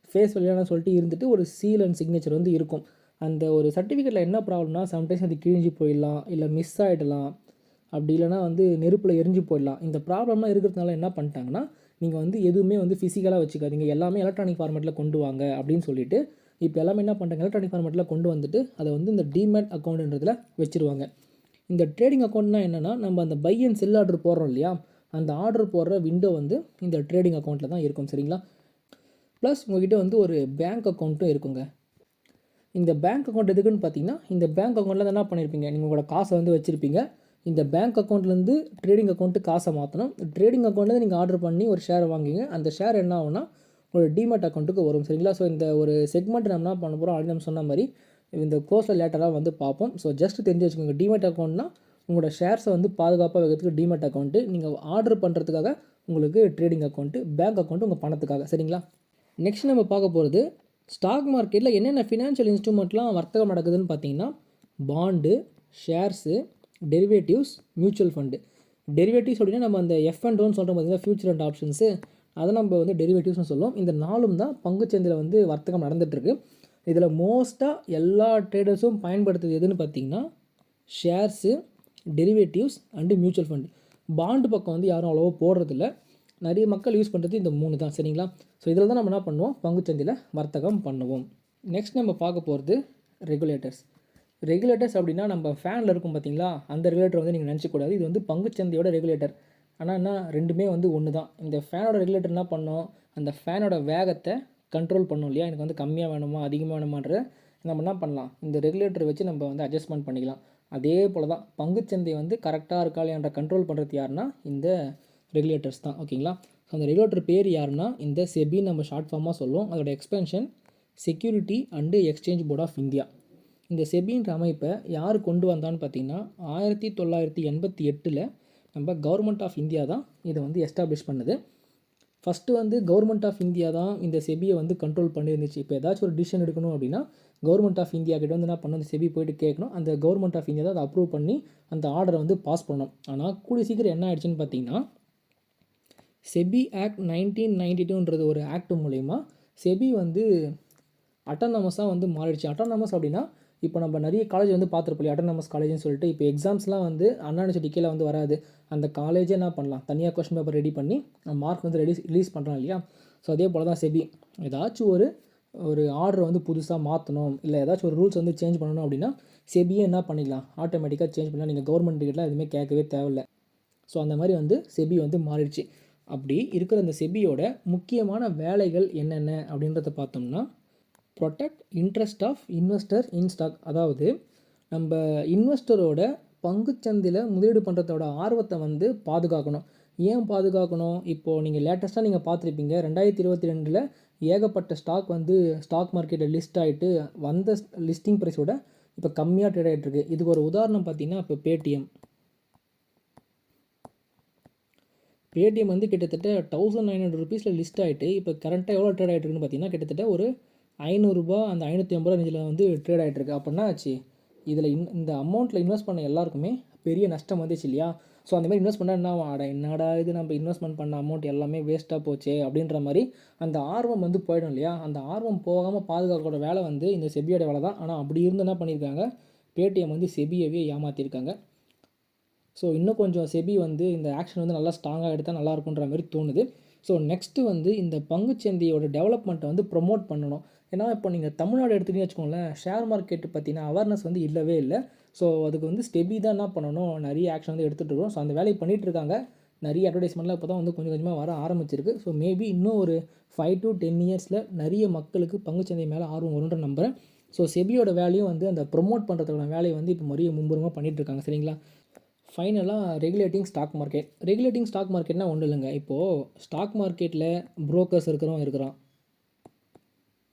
ஃபேஸ் வேல்யூலாம் சொல்லிட்டு இருந்துட்டு ஒரு சீல் அண்ட் சிக்னேச்சர் வந்து இருக்கும். அந்த ஒரு சர்டிஃபிகேட்டில் என்ன ப்ராப்ளம்னா, சம்டைம்ஸ் அது கிழிஞ்சு போயிடலாம், இல்லை மிஸ் ஆகிடலாம், அப்படி இல்லைனா வந்து நெருப்பில் எரிஞ்சு போயிடலாம். இந்த ப்ராப்ளம்லாம் இருக்கிறதுனால என்ன பண்ணிட்டாங்கன்னா, நீங்கள் வந்து எதுவுமே வந்து ஃபிசிக்கலாக வச்சுக்காதீங்க, எல்லாமே எலக்ட்ரானிக் ஃபார்மேட்டில் கொண்டு வாங்க அப்படின்னு சொல்லிட்டு இப்போ எல்லாமே என்ன பண்ணுறாங்க, எலக்ட்ரானிக் ஃபார்மேட்டில் கொண்டு வந்துட்டு அதை வந்து இந்த டிமேட் அக்கௌண்ட்ன்றதில் வச்சுருவாங்க. இந்த ட்ரேடிங் அக்கௌண்ட்னா என்னென்னா, நம்ம அந்த பை அண்ட் செல் ஆர்டர் போடுறோம் இல்லையா, அந்த ஆர்டர் போடுற விண்டோ வந்து இந்த ட்ரேடிங் அக்கௌண்ட்டில் தான் இருக்கும். சரிங்களா? ப்ளஸ் உங்கள்கிட்ட வந்து ஒரு பேங்க் அக்கௌண்ட்டும் இருக்குங்க. இந்த பேங்க் அக்கௌண்ட் எதுக்குன்னு பார்த்தீங்கன்னா, இந்த பேங்க் அக்கௌண்ட்டில் என்ன பண்ணியிருப்பீங்க, நீங்கள் உங்களோட காசை வந்து வச்சுருப்பீங்க. இந்த பேங்க் அக்கௌண்ட்லேருந்து ட்ரேடிங் அக்கௌண்ட்டு காசை மாற்றணும். ட்ரேடிங் அக்கௌண்ட்லேருந்து நீங்கள் ஆர்டர் பண்ணி ஒரு ஷேரை வாங்குவீங்க. அந்த ஷேர் என்ன ஆகும்னா ஒரு டிமேட் அக்கௌண்ட்டுக்கு வரும். சரிங்களா? ஸோ இந்த ஒரு செக்மெண்ட் நம்ம என்ன பண்ண போகிறோம், ஆல்ரெடி நம்ம சொன்ன மாதிரி இந்த கோர்ஸில் லேட்டராக வந்து பார்ப்போம். ஸோ ஜஸ்ட் தெரிஞ்சு வச்சுக்கோங்க, டிமேட் அக்கௌண்ட்னா உங்களோட ஷேர்ஸை வந்து பாதுகாப்பாக வைக்கிறதுக்கு டிமேட் அக்கௌண்ட்டு, நீங்கள் ஆர்டர் பண்ணுறதுக்காக உங்களுக்கு ட்ரேடிங் அக்கௌண்ட்டு, பேங்க் அக்கௌண்ட்டு உங்கள் பணத்துக்காக. சரிங்களா? நெக்ஸ்ட் நம்ம பார்க்க போகிறது, ஸ்டாக் மார்க்கெட்டில் என்னென்ன ஃபினான்ஷியல் இன்ஸ்ட்ருமெண்ட்லாம் வர்த்தகம் நடக்குதுன்னு பார்த்தீங்கன்னா, bond, shares, derivatives, mutual fund. Derivatives அப்படின்னா நம்ம அந்த F&Oன்னு சொல்கிறோம் பார்த்தீங்கன்னா, ஃபியூச்சர் அண்ட் ஆப்ஷன்ஸு, அதை நம்ம வந்து டெரிவேட்டிவ்ஸ்னு சொல்லுவோம். இந்த 4ம் தான் பங்குச்சந்தையில் வந்து வர்த்தகம் நடந்துகிட்ருக்கு. இதில் மோஸ்ட்டாக எல்லா ட்ரேடர்ஸும் பயன்படுத்துறது எதுன்னு பார்த்தீங்கன்னா, shares, derivatives and mutual fund. Bond பக்கம் வந்து யாரும் அவ்வளோவா போடுறதில்ல. நிறைய மக்கள் யூஸ் பண்ணுறது இந்த 3 தான். சரிங்களா? ஸோ இதில் தான் நம்ம என்ன பண்ணுவோம், பங்குச்சந்தையில் வர்த்தகம் பண்ணுவோம். நெக்ஸ்ட் நம்ம பார்க்க போகிறது ரெகுலேட்டர்ஸ். ரெகுலேட்டர்ஸ் அப்படின்னா நம்ம ஃபேனில் இருக்கும் பார்த்தீங்களா, அந்த ரெகுலேட்டர் வந்து நீங்கள் நினச்சக்கூடாது. இது வந்து பங்குச்சந்தையோட ரெகுலேட்டர். ஆனால் என்ன, ரெண்டுமே வந்து ஒன்று தான். இந்த ஃபேனோட ரெகுலேட்டர் என்ன பண்ணோம், அந்த ஃபேனோட வேகத்தை கண்ட்ரோல் பண்ணணும் இல்லையா, எனக்கு வந்து கம்மியாக வேணுமா அதிகமாக வேணுமான்ற நம்ம என்ன பண்ணலாம், இந்த ரெகுலேட்டர் வச்சு நம்ம வந்து அட்ஜஸ்ட்மெண்ட் பண்ணிக்கலாம். அதே போல் தான் பங்குச்சந்தை வந்து கரெக்டாக இருக்கா இல்லையான்ற கண்ட்ரோல் பண்ணுறது யாருன்னா இந்த ரெகுலேட்டர்ஸ் தான். ஓகேங்களா? ஸோ அந்த ரெகுலேட்டர் பேர் யாருன்னா இந்த செபி நம்ம ஷார்ட் ஃபார்மாக சொல்லுவோம். அதோட expansion security and exchange board of India. இந்த செபின்ற அமைப்பை யார் கொண்டு வந்தான்னு பார்த்தீங்கன்னா, 1988 நம்ம கவர்மெண்ட் ஆஃப் இந்தியா தான் இதை வந்து எஸ்டாப்ளிஷ் பண்ணுது. ஃபஸ்ட்டு வந்து கவர்மெண்ட் ஆஃப் இந்தியா தான் இந்த செபியை வந்து கண்ட்ரோல் பண்ணியிருந்துச்சு. இப்போ ஏதாச்சும் ஒரு டிசிஷன் எடுக்கணும் அப்படின்னா கவர்மெண்ட் ஆஃப் இந்தியா கிட்ட வந்து என்ன பண்ணணும், அந்த செபி போய்ட்டு கேட்கணும். அந்த கவர்மெண்ட் ஆஃப் இந்தியா தான் அதை அப்ரூவ் பண்ணி அந்த ஆர்டரை வந்து பாஸ் பண்ணணும். ஆனால் கூடிய சீக்கிரம் என்ன ஆயிடுச்சுன்னு பார்த்தீங்கன்னா, செபி ஆக்ட் 1992ன்றது ஒரு ஆக்ட் மூலயமா செபி வந்து அட்டானமஸாக வந்து மாறிடுச்சு. அட்டானமஸ் அப்படின்னா இப்போ நம்ம நிறைய காலேஜ் வந்து பார்த்துருப்போம், அட்டானமஸ் காலேஜ்னு சொல்லிட்டு. இப்போ எக்ஸாம்ஸ்லாம் வந்து அண்ணா யூனிவர்சிட்டி கீழே வந்து வராது. அந்த காலேஜே என்ன பண்ணலாம், தனியாக கொஸ்டின் பேப்பர் ரெடி பண்ணி மார்க் வந்து ரிலீஸ் பண்ணுறான் இல்லையா. ஸோ அதே போல் தான் செபி ஏதாச்சும் ஒரு ஆர்டர் வந்து புதுசாக மாற்றணும், இல்லை ஏதாச்சும் ஒரு ரூல்ஸ் வந்து சேஞ்ச் பண்ணணும் அப்படின்னா செபியே என்ன பண்ணிக்கலாம், ஆட்டோமேட்டிக்காக சேஞ்ச் பண்ணலாம். நீங்கள் கவர்மெண்ட் கிட்டலாம் எதுவுமே கேட்கவே தேவையில்லை. ஸோ அந்த மாதிரி வந்து செபி வந்து மாறிடுச்சு. அப்படி இருக்கிற அந்த செபியோட முக்கியமான வேலைகள் என்னென்ன அப்படின்றத பார்த்தோம்னா, protect interest of investor in stock. அதாவது நம்ம இன்வெஸ்டரோட பங்குச்சந்தையில் முதலீடு பண்ணுறதோட ஆர்வத்தை வந்து பாதுகாக்கணும். ஏன் பாதுகாக்கணும்? இப்போது நீங்கள் லேட்டஸ்ட்டாக நீங்கள் பார்த்துருப்பீங்க 2022 ஏகப்பட்ட ஸ்டாக் வந்து ஸ்டாக் மார்க்கெட்டில் லிஸ்ட் ஆகிட்டு வந்த லிஸ்டிங் ப்ரைஸோட இப்போ கம்மியாக ட்ரேட் ஆகிட்டுருக்கு. இதுக்கு ஒரு உதாரணம் பார்த்தீங்கன்னா, இப்போ பேடிஎம் வந்து கிட்டத்தட்ட 1900 ருபீஸில் லிஸ்ட் ஆகிட்டு இப்போ கரண்ட்டாக எவ்வளோ ட்ரேட் ஆகிட்டுருக்குன்னு பார்த்தீங்கன்னா, கிட்டத்தட்ட ஒரு ரூ. 500 அந்த 550 ரேஞ்சில் வந்து ட்ரேட் ஆகிட்டுருக்கு. அப்படின்னா ஆச்சு, இதில் இந்த அமௌண்ட்டில் இன்வெஸ்ட் பண்ண எல்லாருக்குமே பெரிய நஷ்டம் வந்துச்சு இல்லையா? ஸோ அந்த மாதிரி இன்வெஸ்ட் பண்ணால் என்னடா இது நம்ம இன்வெஸ்ட்மெண்ட் பண்ண அமௌண்ட் எல்லாமே வேஸ்ட்டாக போச்சே அப்படின்ற மாதிரி அந்த ஆர்வம் வந்து போயிடும் இல்லையா? அந்த ஆர்வம் போகாமல் பாதுகாக்கோட வேலை வந்து இந்த செபியோட வேலை தான். ஆனால் அப்படி இருந்து என்ன பண்ணியிருக்காங்க, பேடிஎம் வந்து செபியவே ஏமாற்றிருக்காங்க. ஸோ இன்னும் கொஞ்சம் செபி வந்து இந்த ஆக்ஷன் வந்து நல்லா ஸ்ட்ராங்காக எடுத்தால் நல்லா இருக்குன்ற மாதிரி தோணுது. ஸோ நெக்ஸ்ட்டு வந்து இந்த பங்குச்சந்தையோட டெவலப்மெண்ட்டை வந்து ப்ரொமோட் பண்ணணும். ஏன்னா இப்போ நீங்கள் தமிழ்நாடு எடுத்துகிட்டீங்கன்னு வச்சுக்கோங்களேன், ஷேர் மார்க்கெட்டு பற்றின அவேர்னஸ் வந்து இல்லவே இல்லை. ஸோ அதுக்கு வந்து ஸ்டெபி தான் என்ன பண்ணணும், நிறைய ஆக்ஷன் வந்து எடுத்துகிட்டு இருக்கோம். ஸோ அந்த வேலையை பண்ணிகிட்ருக்காங்க. நிறைய அட்வர்டைஸ்மெண்ட்லாம் இப்போ தான் வந்து கொஞ்சம் கொஞ்சமாக வர ஆரம்பிச்சிருக்கு. ஸோ மேபி இன்னும் ஒரு 5 to 10 இயர்ஸில் நிறைய மக்களுக்கு பங்குச்சந்தை மேலே ஆர்வம் வரும்ன்ற நம்புகிறேன். ஸோ செபியோட வேலையும் வந்து அந்த ப்ரொமோட் பண்ணுறதுக்கான வேலையை வந்து இப்போ மறுபடியும் மும்முரமாக பண்ணிகிட்ருக்காங்க. சரிங்களா? ஃபைனலாக regulating stock market. Regulating stock மார்க்கெட்னா ஒன்றும் இல்லைங்க. இப்போது ஸ்டாக் மார்க்கெட்டில் புரோக்கர்ஸ் இருக்கிறான்.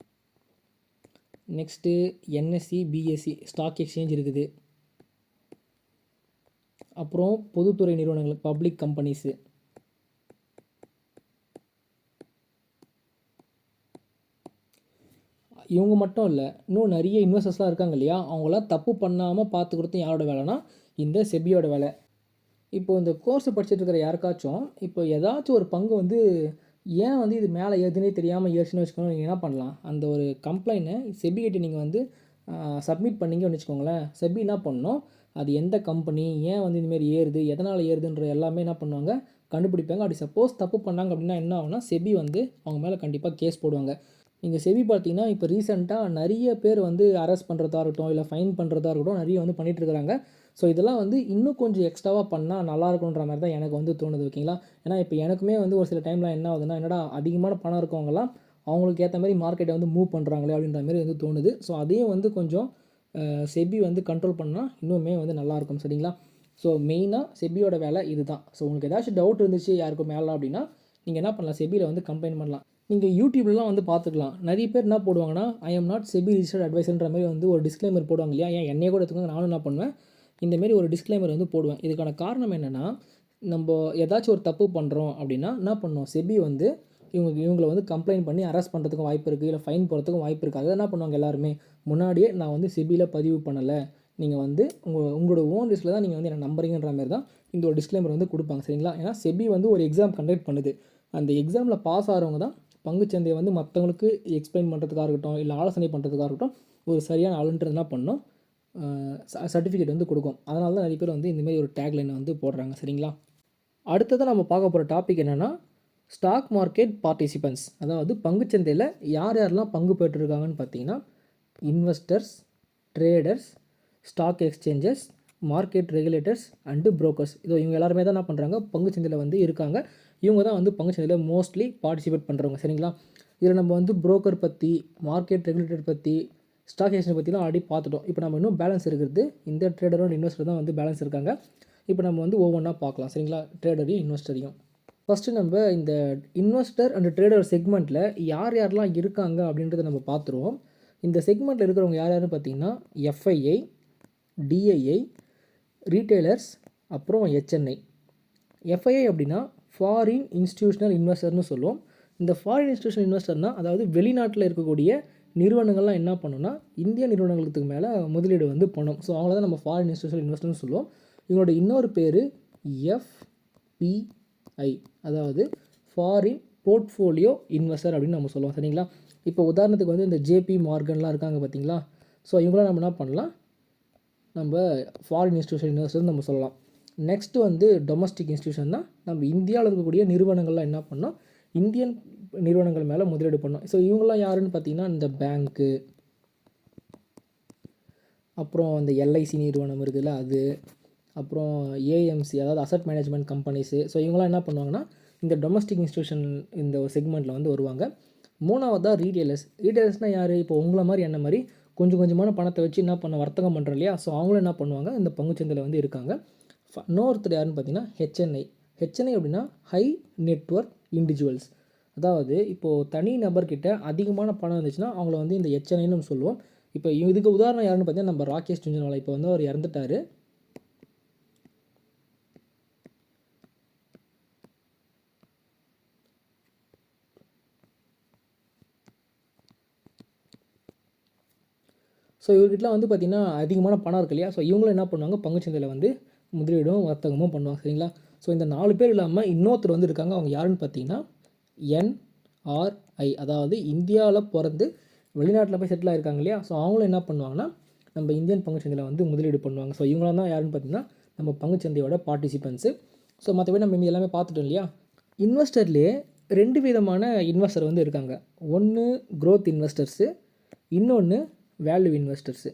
Next NSE, BSE stock exchange இருக்குது. அப்புறம் பொதுத்துறை நிறுவனங்கள், பப்ளிக் கம்பெனிஸு. இவங்க மட்டும் இல்லை, இன்னும் நிறைய இன்வெஸ்டர்ஸ்லாம் இருக்காங்க இல்லையா? அவங்களாம் தப்பு பண்ணாமல் பார்த்துக்கிறது யாரோட வேலைனா இந்த செபியோட வேலை. இப்போது இந்த கோர்ஸை படிச்சுட்டு இருக்கிற யாருக்காச்சும் இப்போ ஏதாச்சும் ஒரு பங்கு வந்து ஏன் வந்து இது மேலே ஏதுனே தெரியாமல் ஏறிச்சுன்னு வச்சுக்கோங்க, நீங்கள் என்ன பண்ணலாம், அந்த ஒரு கம்ப்ளைண்ட்டை செபிகிட்ட நீங்கள் வந்து சப்மிட் பண்ணிங்கன்னு வச்சுக்கோங்களேன். செபி என்ன பண்ணணும், அது எந்த கம்பெனி, ஏன் வந்து இதுமாரி ஏறுது, எதனால் ஏறுதுன்ற எல்லாமே என்ன பண்ணுவாங்க, கண்டுபிடிப்பாங்க. அப்படி சப்போஸ் தப்பு பண்ணாங்க அப்படின்னா என்ன ஆகுனா, செபி வந்து அவங்க மேலே கண்டிப்பாக கேஸ் போடுவாங்க. நீங்கள் செபி பார்த்தீங்கன்னா இப்போ ரீசெண்டாக நிறைய பேர் வந்து அரெஸ்ட் பண்ணுறதா இருக்கட்டும், இல்லை ஃபைன் பண்ணுறதா இருக்கட்டும், நிறைய வந்து பண்ணிகிட்ருக்குறாங்க. ஸோ இதெல்லாம் வந்து இன்னும் கொஞ்சம் எக்ஸ்ட்ராவாக பண்ணால் நல்லாயிருக்குன்ற மாதிரி தான் எனக்கு வந்து தோணுது. ஓகேங்களா? ஏன்னா இப்போ எனக்குமே வந்து ஒரு சில டைமில் என்ன ஆகுதுன்னா, என்னடா அதிகமான பணம் இருக்கவங்கலாம் அவங்களுக்கு ஏற்ற மாதிரி மார்க்கெட்டை வந்து மூவ் பண்ணுறாங்களே அப்படின்ற மாதிரி வந்து தோணுது. ஸோ அதையும் வந்து கொஞ்சம் செபி வந்து கண்ட்ரோல் பண்ணால் இன்னுமே வந்து நல்லாயிருக்கும். சரிங்களா? ஸோ மெயினாக செபியோட வேலை இது தான். ஸோ உங்களுக்கு ஏதாச்சும் டவுட் இருந்துச்சு யாருக்கும் மேலே அப்படின்னா, நீங்கள் என்ன பண்ணலாம், செபியில் வந்து கம்ப்ளைண்ட் பண்ணலாம். நீங்கள் யூடியூப்லலாம் வந்து பார்த்துக்கலாம். நிறைய பேர் என்ன போடுவாங்கன்னா, I am not SEBI registered அட்வைசர்ன்ற மாதிரி வந்து ஒரு டிஸ்க்ளைமர் போடுவாங்க இல்லையா? ஏன் என்னையே கூட எடுத்துக்கோங்க, நானும் என்ன பண்ணுவேன், இந்தமாரி ஒரு டிஸ்க்ளைமர் வந்து போடுவேன். இதுக்கான காரணம் என்னென்னா, நம்ம ஏதாச்சும் ஒரு தப்பு பண்ணுறோம் அப்படின்னா என்ன பண்ணணும், செபி வந்து இவங்கள வந்து கம்ப்ளைண்ட் பண்ணி அரெஸ்ட் பண்ணுறதுக்கும் வாய்ப்பு இருக்குது, இல்லை ஃபைன் போகிறதுக்கும் வாய்ப்பு இருக்குது. அதை என்ன பண்ணுவாங்க எல்லாருமே, முன்னாடியே நான் வந்து செபியில் பதிவு பண்ணலை, நீங்கள் வந்து உங்களோட ஓன் ரிஸ்கில் தான் நீங்கள் வந்து என்ன நம்புறீங்கன்ற மாதிரி தான் இந்த ஒரு டிஸ்க்ளைமர் வந்து கொடுப்பாங்க. சரிங்களா? ஏன்னா செபி வந்து ஒரு எக்ஸாம் கண்டக்ட் பண்ணுது. அந்த எக்ஸாமில் பாஸ் ஆகிறவங்க தான் பங்குச்சந்தையை வந்து மற்றவங்களுக்கு எக்ஸ்பிளைன் பண்ணுறதுக்காக இருக்கட்டும், இல்லை ஆலோசனை பண்ணுறதுக்காக இருக்கட்டும், ஒரு சரியான ஆளுன்றது என்ன பண்ணணும், சர்டிஃபிகேட் வந்து கொடுக்கும். அதனால தான் நிறைய பேர் வந்து இந்தமாரி ஒரு டேக்லைனை வந்து போடுறாங்க. சரிங்களா? அடுத்ததாக நம்ம பார்க்க போகிற டாபிக் என்னென்னா, ஸ்டாக் மார்க்கெட் பார்ட்டிசிபென்ட்ஸ். அதாவது பங்குச்சந்தையில் யார் யாரெல்லாம் பங்கு பெற்றிருக்காங்கன்னு பார்த்தீங்கன்னா, investors, traders, stock exchanges, market regulators and brokers. இவங்க எல்லாருமே தான் என்ன பண்ணுறாங்க, பங்குச்சந்தையில் வந்து இருக்காங்க. இவங்க தான் வந்து பங்குச்சந்தையில் மோஸ்ட்லி பார்ட்டிசிபேட் பண்ணுறவங்க. சரிங்களா? இதில் நம்ம வந்து புரோக்கர் பற்றி, மார்க்கெட் ரெகுலேட்டர் பற்றி, ஸ்டாக் எக்ஸ்சேஞ்ச் பற்றிலாம் ஆல்ரெடி பார்த்துட்டோம். இப்போ நம்ம இன்னும் பேலன்ஸ் இருக்கிறது இந்த ட்ரேடரோட இன்வெஸ்டர் தான் வந்து பேலன்ஸ் இருக்காங்க. இப்போ நம்ம வந்து ஒவ்வொன்றா பார்க்கலாம். சரிங்களா? ட்ரேடரையும் இன்வெஸ்டரையும். ஃபஸ்ட்டு நம்ம இந்த இன்வெஸ்டர் அண்ட் ட்ரேடர் செக்மெண்ட்டில் யார் யாரெல்லாம் இருக்காங்க அப்படின்றத நம்ம பார்த்துருவோம். இந்த செக்மெண்ட்டில் இருக்கிறவங்க யார் யாருன்னு பார்த்தீங்கன்னா, எஃப்ஐஐ, டிஐஐ, ரீட்டைலர்ஸ், அப்புறம் ஹெச்என்ஐ. எஃப்ஐஐ அப்படின்னா ஃபாரின் இன்ஸ்டிடியூஷனல் இன்வெஸ்டர்னு சொல்லுவோம். இந்த ஃபாரின் இன்ஸ்டிடியூஷனல் இன்வெஸ்டர்னால் அதாவது வெளிநாட்டில் இருக்கக்கூடிய நிறுவனங்கள்லாம் என்ன பண்ணுன்னா, இந்திய நிறுவனங்களுக்கு மேலே முதலீடு வந்து பண்ணும். ஸோ அவங்கள தான் நம்ம ஃபாரின் இன்ஸ்டிடியூஷனல் இன்வெஸ்டர்னு சொல்லுவோம். இவங்களோட இன்னொரு பேர் எஃப்பிஐ, அதாவது ஃபாரின் போர்ட்ஃபோலியோ இன்வெஸ்டர் அப்படின்னு நம்ம சொல்லுவோம். சரிங்களா? இப்போ உதாரணத்துக்கு வந்து இந்த ஜேபி மார்கன்லாம் இருக்காங்க பார்த்தீங்களா? ஸோ இவங்களாம் நம்ம என்ன பண்ணலாம், நம்ம ஃபாரின் இன்ஸ்டிடியூஷனல் இன்வெஸ்டர் நம்ம சொல்லலாம். நெக்ஸ்ட்டு வந்து டொமஸ்டிக் இன்ஸ்டிடியூஷன் தான், நம்ம இந்தியாவில் இருக்கக்கூடிய நிறுவனங்கள்லாம் என்ன பண்ணோம், இந்தியன் நிறுவனங்கள் மேலே முதலீடு பண்ணோம். ஸோ இவங்களாம் யாருன்னு பார்த்தீங்கன்னா, இந்த பேங்க்கு, அப்புறம் இந்த எல்ஐசி நிறுவனம் இருக்குதுல்ல அது, அப்புறம் ஏஎம்சி அதாவது அசட் மேனேஜ்மெண்ட் கம்பெனிஸு. ஸோ இவங்களாம் என்ன பண்ணுவாங்கன்னா, இந்த டொமஸ்டிக் இன்ஸ்டியூஷன் இந்த ஒரு செக்மெண்ட்டில் வந்து வருவாங்க. மூணாவதாக ரீட்டெயிலர்ஸ்னால் யார்? இப்போ உங்களை மாதிரி என்ன மாதிரி கொஞ்சம் கொஞ்சமான பணத்தை வச்சு என்ன பண்ண வர்த்தகம் பண்ணுறோம் இல்லையா? ஸோ அவங்களும் என்ன பண்ணுவாங்க, இந்த பங்குச்சந்தையில் வந்து இருக்காங்க. இன்னொருத்தர் யாருன்னு பார்த்தீங்கன்னா ஹெச்என்ஐ அப்படின்னா ஹை நெட்வொர்க் இண்டிவிஜுவல்ஸ். அதாவது இப்போது தனி நபர்கிட்ட அதிகமான பணம் இருந்துச்சுன்னா அவங்கள வந்து இந்த ஹெச்என்ஐன்னு நம்ம சொல்லுவோம். இப்போ இதுக்கு உதாரணம் யாருன்னு பார்த்தீங்கன்னா நம்ம ராகேஷ் ஜுன்ஜுன்வாலா. இப்போ வந்து அவர் இறந்துட்டார். ஸோ இவர்கிட்டலாம் வந்து பார்த்திங்கன்னா அதிகமான பணம் இருக்கு இல்லையா? ஸோ இவங்களும் என்ன பண்ணுவாங்க, பங்குச்சந்தையில் வந்து முதலீடும் வர்த்தகமும் பண்ணுவாங்க. சரிங்களா? ஸோ இந்த 4 பேர் இல்லாமல் இன்னொருத்தர் வந்து இருக்காங்க. அவங்க யாருன்னு பார்த்தீங்கன்னா என்ஆர்ஐ. அதாவது இந்தியாவில் பிறந்து வெளிநாட்டில் போய் செட்டில் ஆகிருக்காங்க இல்லையா? ஸோ அவங்களும் என்ன பண்ணுவாங்கன்னா நம்ம இந்தியன் பங்குச்சந்தையில் வந்து முதலீடு பண்ணுவாங்க. ஸோ இவங்களாம் தான் யாருன்னு பார்த்தீங்கன்னா நம்ம பங்குச்சந்தையோட பார்ட்டிசிபென்ட்ஸு. ஸோ மற்றபடி நம்ம எல்லாமே பார்த்துட்டோம் இல்லையா? இன்வெஸ்டர்லேயே 2 விதமான இன்வெஸ்டர் வந்து இருக்காங்க. ஒன்று க்ரோத் இன்வெஸ்டர்ஸு, இன்னொன்று வேல்யூ இன்வெஸ்டர்ஸு.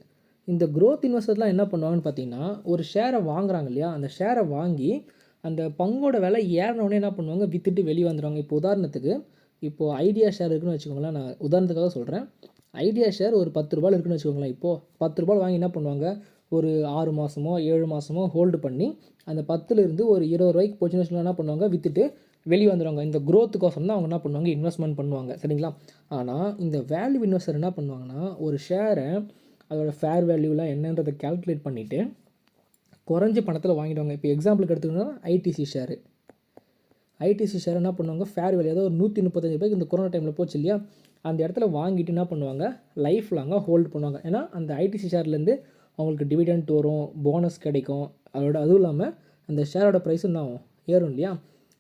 இந்த க்ரோத் இன்வெஸ்டர்லாம் என்ன பண்ணுவாங்கன்னு பார்த்தீங்கன்னா ஒரு ஷேரை வாங்குறாங்க இல்லையா? அந்த ஷேரை வாங்கி அந்த பங்கோட விலை ஏறினோடனே என்ன பண்ணுவாங்க, விற்றுட்டு வெளியே வந்துடுவாங்க. இப்போ உதாரணத்துக்கு இப்போது ஐடியா ஷேர் இருக்குன்னு வச்சுக்கோங்களேன். நான் உதாரணத்துக்காக சொல்கிறேன். ஐடியா ஷேர் ஒரு 10 ரூபாயில் இருக்குன்னு வச்சுக்கோங்களேன். இப்போது 10 ரூபாய் வாங்கி என்ன பண்ணுவாங்க, ஒரு 6 மாதமோ 7 மாதமோ ஹோல்டு பண்ணி அந்த 10லேருந்து ஒரு 20 ரூபாய்க்கு போச்சுன்னு வச்சுக்கோங்களேன், என்ன பண்ணுவாங்க, விற்றுட்டு வெளியே வந்துடுவாங்க. இந்த க்ரோத்துக்கோசம் தான் அவங்க என்ன பண்ணுவாங்க, இன்வெஸ்ட்மெண்ட் பண்ணுவாங்க. சரிங்களா? ஆனால் இந்த வேல்யூ இன்வெஸ்டர் என்ன பண்ணுவாங்கன்னா ஒரு ஷேரை அதோட ஃபேர் வேல்யூலாம் என்னன்றதை கால்குலேட் பண்ணிவிட்டு குறைஞ்ச பணத்தில் வாங்கிடுவாங்க. இப்போ எக்ஸாம்பிளுக்கு எடுத்துக்கிட்டோம்னா ஐடிசி ஷேர் என்ன பண்ணுவாங்க, ஃபேர் வேல்யூ அதாவது ஒரு 135 ரூபாய்க்கு இந்த கொரோனா டைமில் போச்சு இல்லையா? அந்த இடத்துல வாங்கிட்டு என்ன பண்ணுவாங்க, லைஃப் லாங்காக ஹோல்டு பண்ணுவாங்க. ஏன்னா அந்த ஐடிசி ஷேர்லேருந்து அவங்களுக்கு டிவிடெண்ட் வரும், போனஸ் கிடைக்கும். அதுவும் இல்லாமல் அந்த ஷேரோட ப்ரைஸும் என்ன ஆகும், ஏறும் இல்லையா?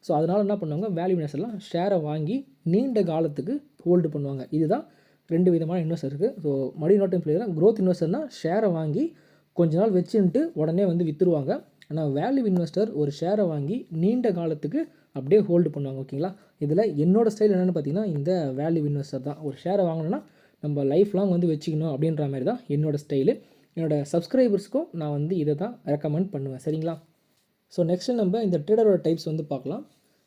ஸோ அதனால் என்ன பண்ணுவாங்க, வேல்யூ இன்வெஸ்டர்லாம் ஷேரை வாங்கி நீண்ட காலத்துக்கு ஹோல்டு பண்ணுவாங்க. இதுதான் 2 விதமான இன்வெஸ்டர் இருக்குது. ஸோ மறுபடியும் நோட் டைம் பிளேயர் க்ரோத் இன்வெஸ்டர்னால் ஷேரை வாங்கி கொஞ்ச நாள் வச்சுன்ட்டு உடனே வந்து விற்றுருவாங்க. ஆனால் வேல்யூ இன்வெஸ்டர் ஒரு ஷேரை வாங்கி நீண்ட காலத்துக்கு அப்படியே ஹோல்டு பண்ணுவாங்க. ஓகேங்களா? இதில் என்னோடய ஸ்டைல் என்னென்னு பார்த்தீங்கன்னா இந்த வேல்யூ இன்வெஸ்டர் தான். ஒரு ஷேரை வாங்கினோன்னா நம்ம லைஃப் லாங் வந்து வச்சுக்கணும் அப்படின்ற மாதிரி தான் என்னோடய ஸ்டைலு. என்னோடய சப்ஸ்கிரைபர்ஸ்க்கும் நான் வந்து இதை தான் ரெக்கமெண்ட் பண்ணுவேன். சரிங்களா? ஸோ நெக்ஸ்ட்டு நம்ம இந்த ட்ரேடரோட டைப்ஸ் வந்து பார்க்கலாம்.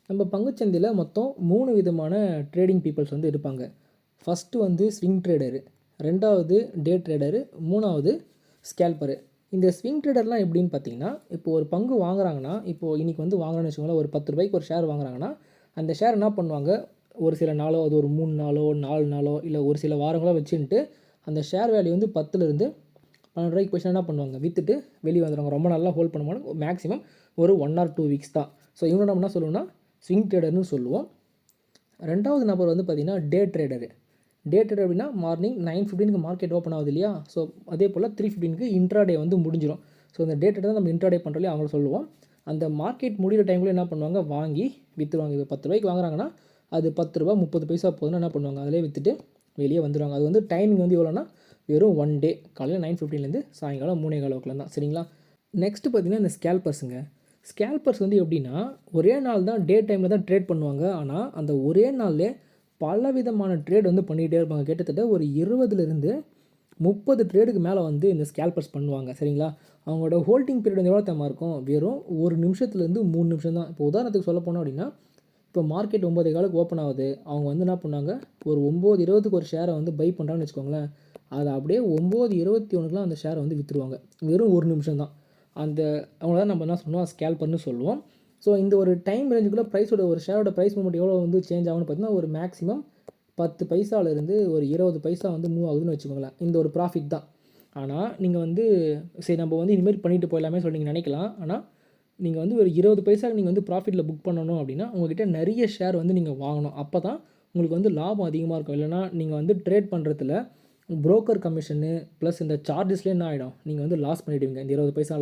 நம்ம பங்குச்சந்தையில் மொத்தம் 3 விதமான ட்ரேடிங் பீப்புள்ஸ் வந்து இருப்பாங்க. ஃபஸ்ட்டு வந்து ஸ்விங் ட்ரேடரு, 2வது டே ட்ரேடரு, 3வது ஸ்கேல்பரு. இந்த ஸ்விங் ட்ரேடர்லாம் எப்படின்னு பார்த்தீங்கன்னா, இப்போ ஒரு பங்கு வாங்குறாங்கன்னா, இப்போது இன்றைக்கி வந்து வாங்குறான்னு வச்சுக்கோங்களேன், ஒரு 10 ரூபாய்க்கு ஒரு ஷேர் வாங்குறாங்கன்னா, அந்த ஷேர் என்ன பண்ணுவாங்க, ஒரு சில நாளோ அது ஒரு 3 நாளோ 4 நாளோ இல்லை ஒரு சில வாரங்களோ வச்சுன்ட்டு அந்த ஷேர் வேல்யூ வந்து 10லேருந்து 12 ரூபாய்க்கு போய்ச்சுன்னா என்ன பண்ணுவாங்க, விற்றுட்டு வெளியே வந்துடுவாங்க. ரொம்ப நாளாக ஹோல்ட் பண்ண மாட்டாங்க. மேக்ஸிமம் ஒரு 1 or 2 வீக்ஸ் தான். ஸோ இவங்க நம்ம என்ன சொல்லுவோம்னா ஸ்விங் ட்ரேடர்னு சொல்லுவோம். 2வது நபர் வந்து பார்த்திங்கன்னா டே ட்ரேடர் அப்படின்னா மார்னிங் 9:15க்கு மார்க்கெட் ஓப்பன் ஆகுது இல்லையா? ஸோ அதே போல் 3:15க்கு இன்ட்ராடே வந்து முடிஞ்சிடும். ஸோ அந்த டே ட்ரேடர் தான் நம்ம இன்ட்ராடே பண்ணுறோம் இல்லையா, அவங்கள சொல்லுவோம். அந்த மார்க்கெட் முடிகிற டைமில் என்ன பண்ணுவாங்க, வாங்கி விற்றுருவாங்க. இப்போ 10 ரூபாய்க்கு வாங்குறாங்கன்னா அது 10 ரூபா 30 பைசா போதுன்னு என்ன பண்ணுவாங்க, அதிலே விற்றுட்டு வெளியே வந்துடுவாங்க. அது வந்து டைமிங் வந்து எவ்வளோனா வெறும் 1 டே, காலையில் 9:15லேருந்து சாயங்காலம் 3:15 தான். சரிங்களா? நெக்ஸ்ட்டு பார்த்திங்கன்னா இந்த ஸ்கேல்பர்ஸ் வந்து எப்படின்னா ஒரே நாள் தான் டே டைமில் தான் ட்ரேட் பண்ணுவாங்க. ஆனால் அந்த ஒரே நாள்லே பல விதமான ட்ரேட் வந்து பண்ணிகிட்டே இருப்பாங்க. கிட்டத்தட்ட ஒரு 20லேருந்து 30 ட்ரேடுக்கு மேலே வந்து இந்த ஸ்கேல்பர்ஸ் பண்ணுவாங்க. சரிங்களா? அவங்களோட ஹோல்டிங் பீரியட் வந்து எவ்வளோ டைமாக இருக்கும், வெறும் 1 நிமிஷத்துலேருந்து 3 நிமிஷம் தான். இப்போ உதாரணத்துக்கு சொல்ல போனோம் அப்படின்னா, இப்போ மார்க்கெட் 9:15க்கு ஓப்பன் ஆகுது. அவங்க வந்து என்ன பண்ணாங்க, ஒரு 9:20க்கு ஒரு ஷேரை வந்து பை பண்ணுறாங்கன்னு வச்சுக்கோங்களேன், அதை அப்படியே 9:21க்குலாம் அந்த ஷேரை வந்து விற்றுருவாங்க. வெறும் 1 நிமிஷம் தான். அவங்கள தான் நம்ம என்ன சொல்லுவோம், ஸ்கேல்பர்னு சொல்லுவோம். ஸோ இந்த ஒரு டைம் ரேஞ்சுக்குள்ளே ப்ரைஸோட ஒரு ஷேரோட ப்ரைஸ் மூவ்மெண்ட் எவ்வளோ வந்து சேஞ்ச் ஆகும்னு பார்த்தீங்கன்னா, ஒரு மேக்ஸிமம் 10 பைசாலேருந்து ஒரு 20 பைசா வந்து மூவ் ஆகுதுன்னு வச்சுக்கோங்களேன். இந்த ஒரு ப்ராஃபிட் தான். ஆனால் நீங்கள் வந்து சரி நம்ம வந்து இனிமேல் பண்ணிட்டு போயிடலாமே சொல்லி நீங்கள் நினைக்கலாம். ஆனால் நீங்கள் வந்து ஒரு 20 பைசாக்கு நீங்கள் வந்து ப்ராஃபிட்டில் புக் பண்ணணும் அப்படின்னா உங்கள்கிட்ட நிறைய ஷேர் வந்து நீங்கள் வாங்கணும். அப்போ தான் உங்களுக்கு வந்து லாபம் அதிகமாக இருக்கும். இல்லைனா நீங்கள் வந்து ட்ரேட் பண்ணுறதுல புரோக்கர் கமிஷனு ப்ளஸ் இந்த சார்ஜஸ்லேயே என்ன ஆகிடும், நீங்கள் வந்து லாஸ் பண்ணிவிடுவீங்க இந்த 20 பைசா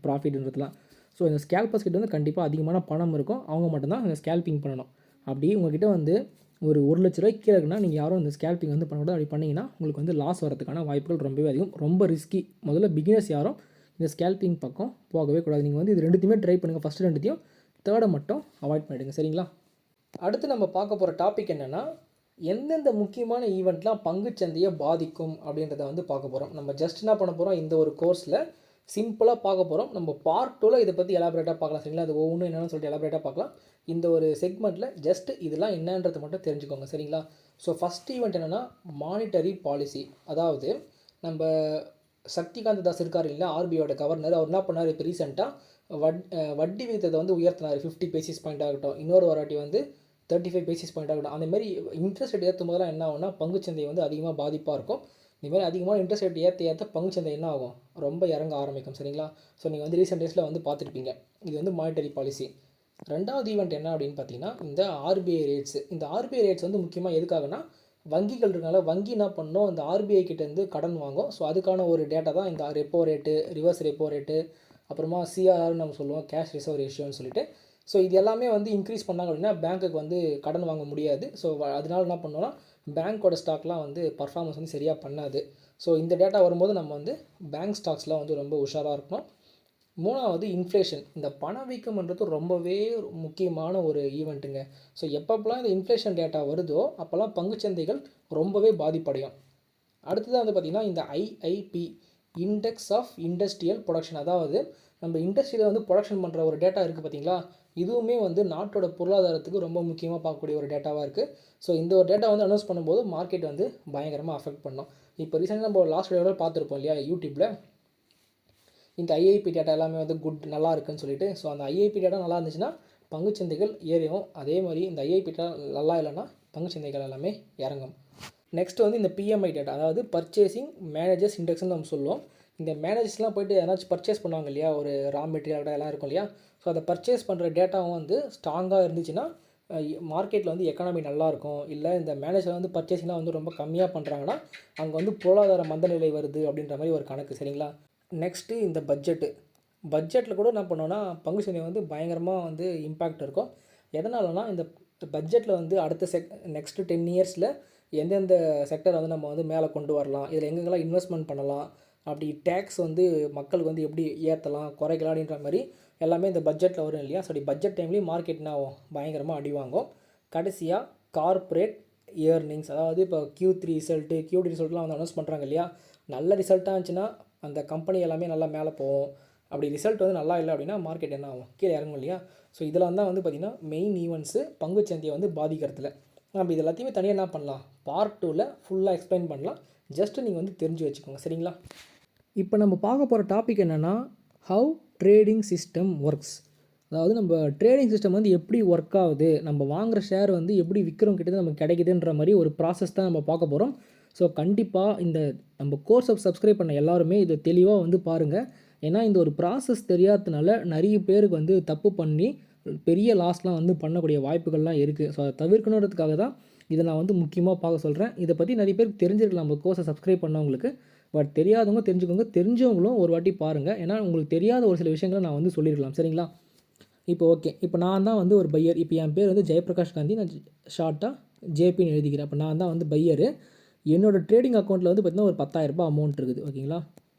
ப்ராஃபிட்ன்றதுலாம். ஸோ இந்த ஸ்கேல்பர்ஸ் கிட்ட வந்து கண்டிப்பாக அதிகமான பணம் இருக்கும். அவங்க மட்டும்தான் இந்த ஸ்கேல்பிங் பண்ணணும். அப்படி உங்கள்கிட்ட வந்து ஒரு 1 லட்ச ரூபாய்க்கு கீழே இருக்குன்னா நீங்கள் யாரும் இந்த ஸ்கேல்பிங் வந்து பண்ணக்கூடாது. அப்படி பண்ணிங்கன்னா உங்களுக்கு வந்து லாஸ் வரதுக்கான வாய்ப்புகள் ரொம்பவே அதிகம். ரொம்ப ரிஸ்கி. முதல்ல பிகினர்ஸ் யாரும் இந்த ஸ்கேல்பிங் பக்கம் போகவே கூடாது. நீங்கள் வந்து இது 2த்தையுமே ட்ரை பண்ணுங்கள். ஃபஸ்ட்டு 2த்தையும், 3rd மட்டும் அவாய்ட் பண்ணிவிடுங்க. சரிங்களா? அடுத்து நம்ம பார்க்க போகிற டாபிக் என்னென்னா, எந்தெந்த முக்கியமான ஈவெண்ட்லாம் பங்குச்சந்தையை பாதிக்கும் அப்படின்றத வந்து பார்க்க போகிறோம். நம்ம ஜஸ்ட் என்ன பண்ண போகிறோம், இந்த ஒரு கோர்ஸில் சிம்பிளாக பார்க்க போகிறோம். நம்ம பார்ட் 2ல் இதை பற்றி எலாபரேட்டாக பார்க்கலாம் சரிங்களா. அது ஒவ்வொன்றும் என்னென்னு சொல்லிட்டு எலாபரேட்டாக பார்க்கலாம். இந்த ஒரு செக்மெண்ட்டில் ஜஸ்ட் இதெல்லாம் என்னன்றது மட்டும் தெரிஞ்சுக்கோங்க சரிங்களா. ஸோ ஃபஸ்ட் ஈவெண்ட் என்னென்னா மானிட்டரி பாலிசி. அதாவது நம்ம சக்திகாந்த தாஸ் இருக்கார் இல்லையா, ஆர்பிஐயோட கவர்னர். அவர் என்ன பண்ணார் இப்போ ரீசெண்டாக வட்டி விகிதத்தை வந்து உயர்த்தினார். 50 பேசிஸ் பாயிண்ட் ஆகட்டும், இன்னொரு வாட்டி வந்து 35 பேசிஸ் பாயிண்ட் ஆகட்டும். அந்தமாரி இன்ட்ரெஸ்ட் ரேட் ஏற்றும் போதெல்லாம் என்ன ஆகும்னா பங்குச்சந்தை வந்து அதிகமாக பாதிப்பாக இருக்கும். இந்தமாதிரி அதிகமான இன்ட்ரெஸ்ட் ரேட் ஏற்ற பங்குச்சந்தை என்ன ஆகும், ரொம்ப இறங்க ஆரம்பிக்கும் சரிங்களா. ஸோ நீங்கள் வந்து ரீசெண்ட் டேஸில் வந்து பார்த்துருப்பீங்க. இது வந்து மானிட்டரி பாலிசி. ரெண்டாவது ஈவெண்ட் என்ன அப்படின்னு பார்த்தீங்கன்னா இந்த ஆர்பிஐ ரேட்ஸ். இந்த ஆர்பிஐ ரேட்ஸ் வந்து முக்கியமாக எதுக்காகனா வங்கிகள் இருக்கனால வங்கி என்ன பண்ணணும், இந்த ஆர்பிஐ கிட்டேருந்து கடன் வாங்கும். ஸோ அதுக்கான ஒரு டேட்டா தான் இந்த repo rate, reverse repo rate, அப்புறமா சிஆர்ஆர்னு நம்ம சொல்லுவோம், கேஷ் ரிசர்வ் ரேஷியோன்னு சொல்லிட்டு. ஸோ இது எல்லாமே வந்து இன்க்ரீஸ் பண்ணாங்க அப்படின்னா பேங்க்குக்கு வந்து கடன் வாங்க முடியாது. ஸோ அதனால என்ன பண்ணோன்னா பேங்க்கோட ஸ்டாக்லாம் வந்து பர்ஃபார்மன்ஸ் வந்து சரியாக பண்ணாது. ஸோ இந்த டேட்டா வரும்போது நம்ம வந்து பேங்க் ஸ்டாக்ஸ்லாம் வந்து ரொம்ப உஷாராக இருக்கணும். மூணாவது இன்ஃப்ளேஷன். இந்த பணவீக்கம்ன்றது ரொம்பவே முக்கியமான ஒரு ஈவெண்ட்டுங்க. ஸோ எப்பப்பெல்லாம் இந்த இன்ஃப்ளேஷன் டேட்டா வருதோ அப்போல்லாம் பங்குச்சந்தைகள் ரொம்பவே பாதிப்படையும். அடுத்ததாக வந்து பார்த்திங்கன்னா இந்த IIP, index of industrial production. அதாவது நம்ம இண்டஸ்ட்ரியில் வந்து ப்ரொடக்ஷன் பண்ணுற ஒரு டேட்டா இருக்குது பார்த்திங்களா, இதுவுமே வந்து நாட்டோட பொருளாதாரத்துக்கு ரொம்ப முக்கியமாக பார்க்கக்கூடிய ஒரு டேட்டாவாக இருக்குது. ஸோ இந்த ஒரு டேட்டா வந்து அனௌன்ஸ் பண்ணும்போது மார்க்கெட் வந்து பயங்கரமாக அஃபெக்ட் பண்ணோம். இப்போ ரீசெண்டாக நம்ம லாஸ்ட் வீடியோவில் பார்த்துருப்போம் இல்லையா யூடியூப்பில், இந்த ஐஐபி டேட்டா எல்லாமே வந்து நல்லா இருக்குன்னு சொல்லிட்டு. ஸோ அந்த ஐஐபி டேட்டா நல்லா இருந்துச்சுன்னா பங்குச்சந்தைகள் ஏறியும், அதே மாதிரி இந்த ஐஐபி டேட்டா நல்லா இல்லைன்னா பங்குச்சந்தைகள் எல்லாமே இறங்கும். நெக்ஸ்ட் வந்து இந்த பிஎம்ஐ டேட்டா, அதாவது பர்ச்சேசிங் மேனேஜர்ஸ் இண்டெக்ஸ்னு நம்ம சொல்லுவோம். இந்த மேனேஜர்ஸ்லாம் போய்ட்டு ஏதாச்சும் பர்ச்சேஸ் பண்ணுவாங்க இல்லையா, ஒரு ரா மெட்டீரியல் எல்லாம் இருக்கும் இல்லையா. ஸோ அதை பர்ச்சேஸ் பண்ணுற டேட்டாவும் வந்து ஸ்ட்ராங்காக இருந்துச்சுன்னா மார்க்கெட்டில் வந்து எக்கானமி நல்லாயிருக்கும். இல்லை இந்த மேனேஜர் வந்து பர்ச்சேசிங்லாம் வந்து ரொம்ப கம்மியாக பண்ணுறாங்கன்னா அங்கே வந்து பொருளாதார மந்தநிலை வருது அப்படின்ற மாதிரி ஒரு கணக்கு சரிங்களா. நெக்ஸ்ட்டு இந்த பட்ஜெட்டில் கூட என்ன பண்ணோன்னா பங்குச்சந்தை வந்து பயங்கரமாக வந்து இம்பேக்ட் இருக்கும். எதனாலனா இந்த பட்ஜெட்டில் வந்து அடுத்த நெக்ஸ்ட்டு 10 இயர்ஸில் எந்தெந்த செக்டர் வந்து நம்ம வந்து மேலே கொண்டு வரலாம், இதில் எங்கெங்கெல்லாம் இன்வெஸ்ட்மெண்ட் பண்ணலாம், அப்படி டேக்ஸ் வந்து மக்களுக்கு வந்து எப்படி ஏற்றலாம் குறைக்கலாம் அப்படின்ற மாதிரி எல்லாமே இந்த பட்ஜெட்டில் வரும் இல்லையா. ஸோ பட்ஜெட் டைம்லேயும் மார்க்கெட் என்ன ஆகும், பயங்கரமாக அடி வாங்கும். கடைசியாக கார்ப்பரேட் இயர்னிங்ஸ். அதாவது இப்போ Q3 ரிசல்ட்டு, Q2 ரிசல்ட்லாம் வந்து அனௌன்ஸ் பண்ணுறாங்க இல்லையா. நல்ல ரிசல்ட்டாக இருந்துச்சுன்னா அந்த கம்பெனி எல்லாமே நல்லா மேலே போகும். அப்படி ரிசல்ட் வந்து நல்லா இல்லை அப்படின்னா மார்க்கெட் என்ன ஆகும், கீழே இறங்கும் இல்லையா. ஸோ இதெல்லாம் தான் வந்து பார்த்திங்கன்னா மெயின் ஈவெண்ட்ஸு பங்குச்சந்தையை வந்து பாதிக்கிறதுல. நம்ம இது எல்லாத்தையுமே தனியாக என்ன பண்ணலாம், பார்ட் 2ல் ஃபுல்லாக எக்ஸ்பிளைன் பண்ணலாம். ஜஸ்ட்டு நீங்கள் வந்து தெரிஞ்சு வச்சுக்கோங்க சரிங்களா. இப்போ நம்ம பார்க்க போகிற டாபிக் என்னென்னா ஹவு ட்ரேடிங் சிஸ்டம் ஒர்க்ஸ். அதாவது நம்ம ட்ரேடிங் சிஸ்டம் வந்து எப்படி ஒர்க் ஆகுது, நம்ம வாங்குகிற ஷேர் வந்து எப்படி விற்கிறவங்க கிட்ட நமக்கு கிடைக்குதுன்ற மாதிரி ஒரு ப்ராசஸ் தான் நம்ம பார்க்க போகிறோம். ஸோ கண்டிப்பாக இந்த நம்ம கோர்ஸை சப்ஸ்கிரைப் பண்ண எல்லாருமே இதை தெளிவாக வந்து பாருங்கள். ஏன்னா இந்த ஒரு ப்ராசஸ் தெரியாததுனால நிறைய பேருக்கு வந்து தப்பு பண்ணி பெரிய லாஸ்லாம் வந்து பண்ணக்கூடிய வாய்ப்புகள்லாம் இருக்குது. ஸோ அதை தவிர்க்கணுன்றதுக்காக தான் இதை நான் வந்து முக்கியமாக பார்க்க சொல்கிறேன். இதை பற்றி நிறைய பேருக்கு தெரிஞ்சிருக்கலாம் நம்ம கோர்ஸை சப்ஸ்கிரைப் பண்ணவங்களுக்கு. பட் தெரியாதவங்க தெரிஞ்சுக்கோங்க, தெரிஞ்சவங்களும் ஒரு வாட்டி பாருங்கள். ஏன்னா உங்களுக்கு தெரியாத ஒரு சில விஷயங்களை நான் வந்து சொல்லியிருக்கலாம் சரிங்களா. இப்போ ஓகே, இப்போ நான் தான் வந்து ஒரு பையர். இப்போ என் பேர் வந்து ஜெயபிரகாஷ் காந்தி, நான் ஷார்ட்டாக ஜேபின்னு எழுதிக்கிறேன். அப்போ நான் தான் வந்து பையரு. என்னோடய ட்ரேடிங் அக்கௌண்ட்டில் வந்து பார்த்திங்கன்னா ஒரு 10,000 அமௌண்ட் இருக்குது. ஓகேங்களா,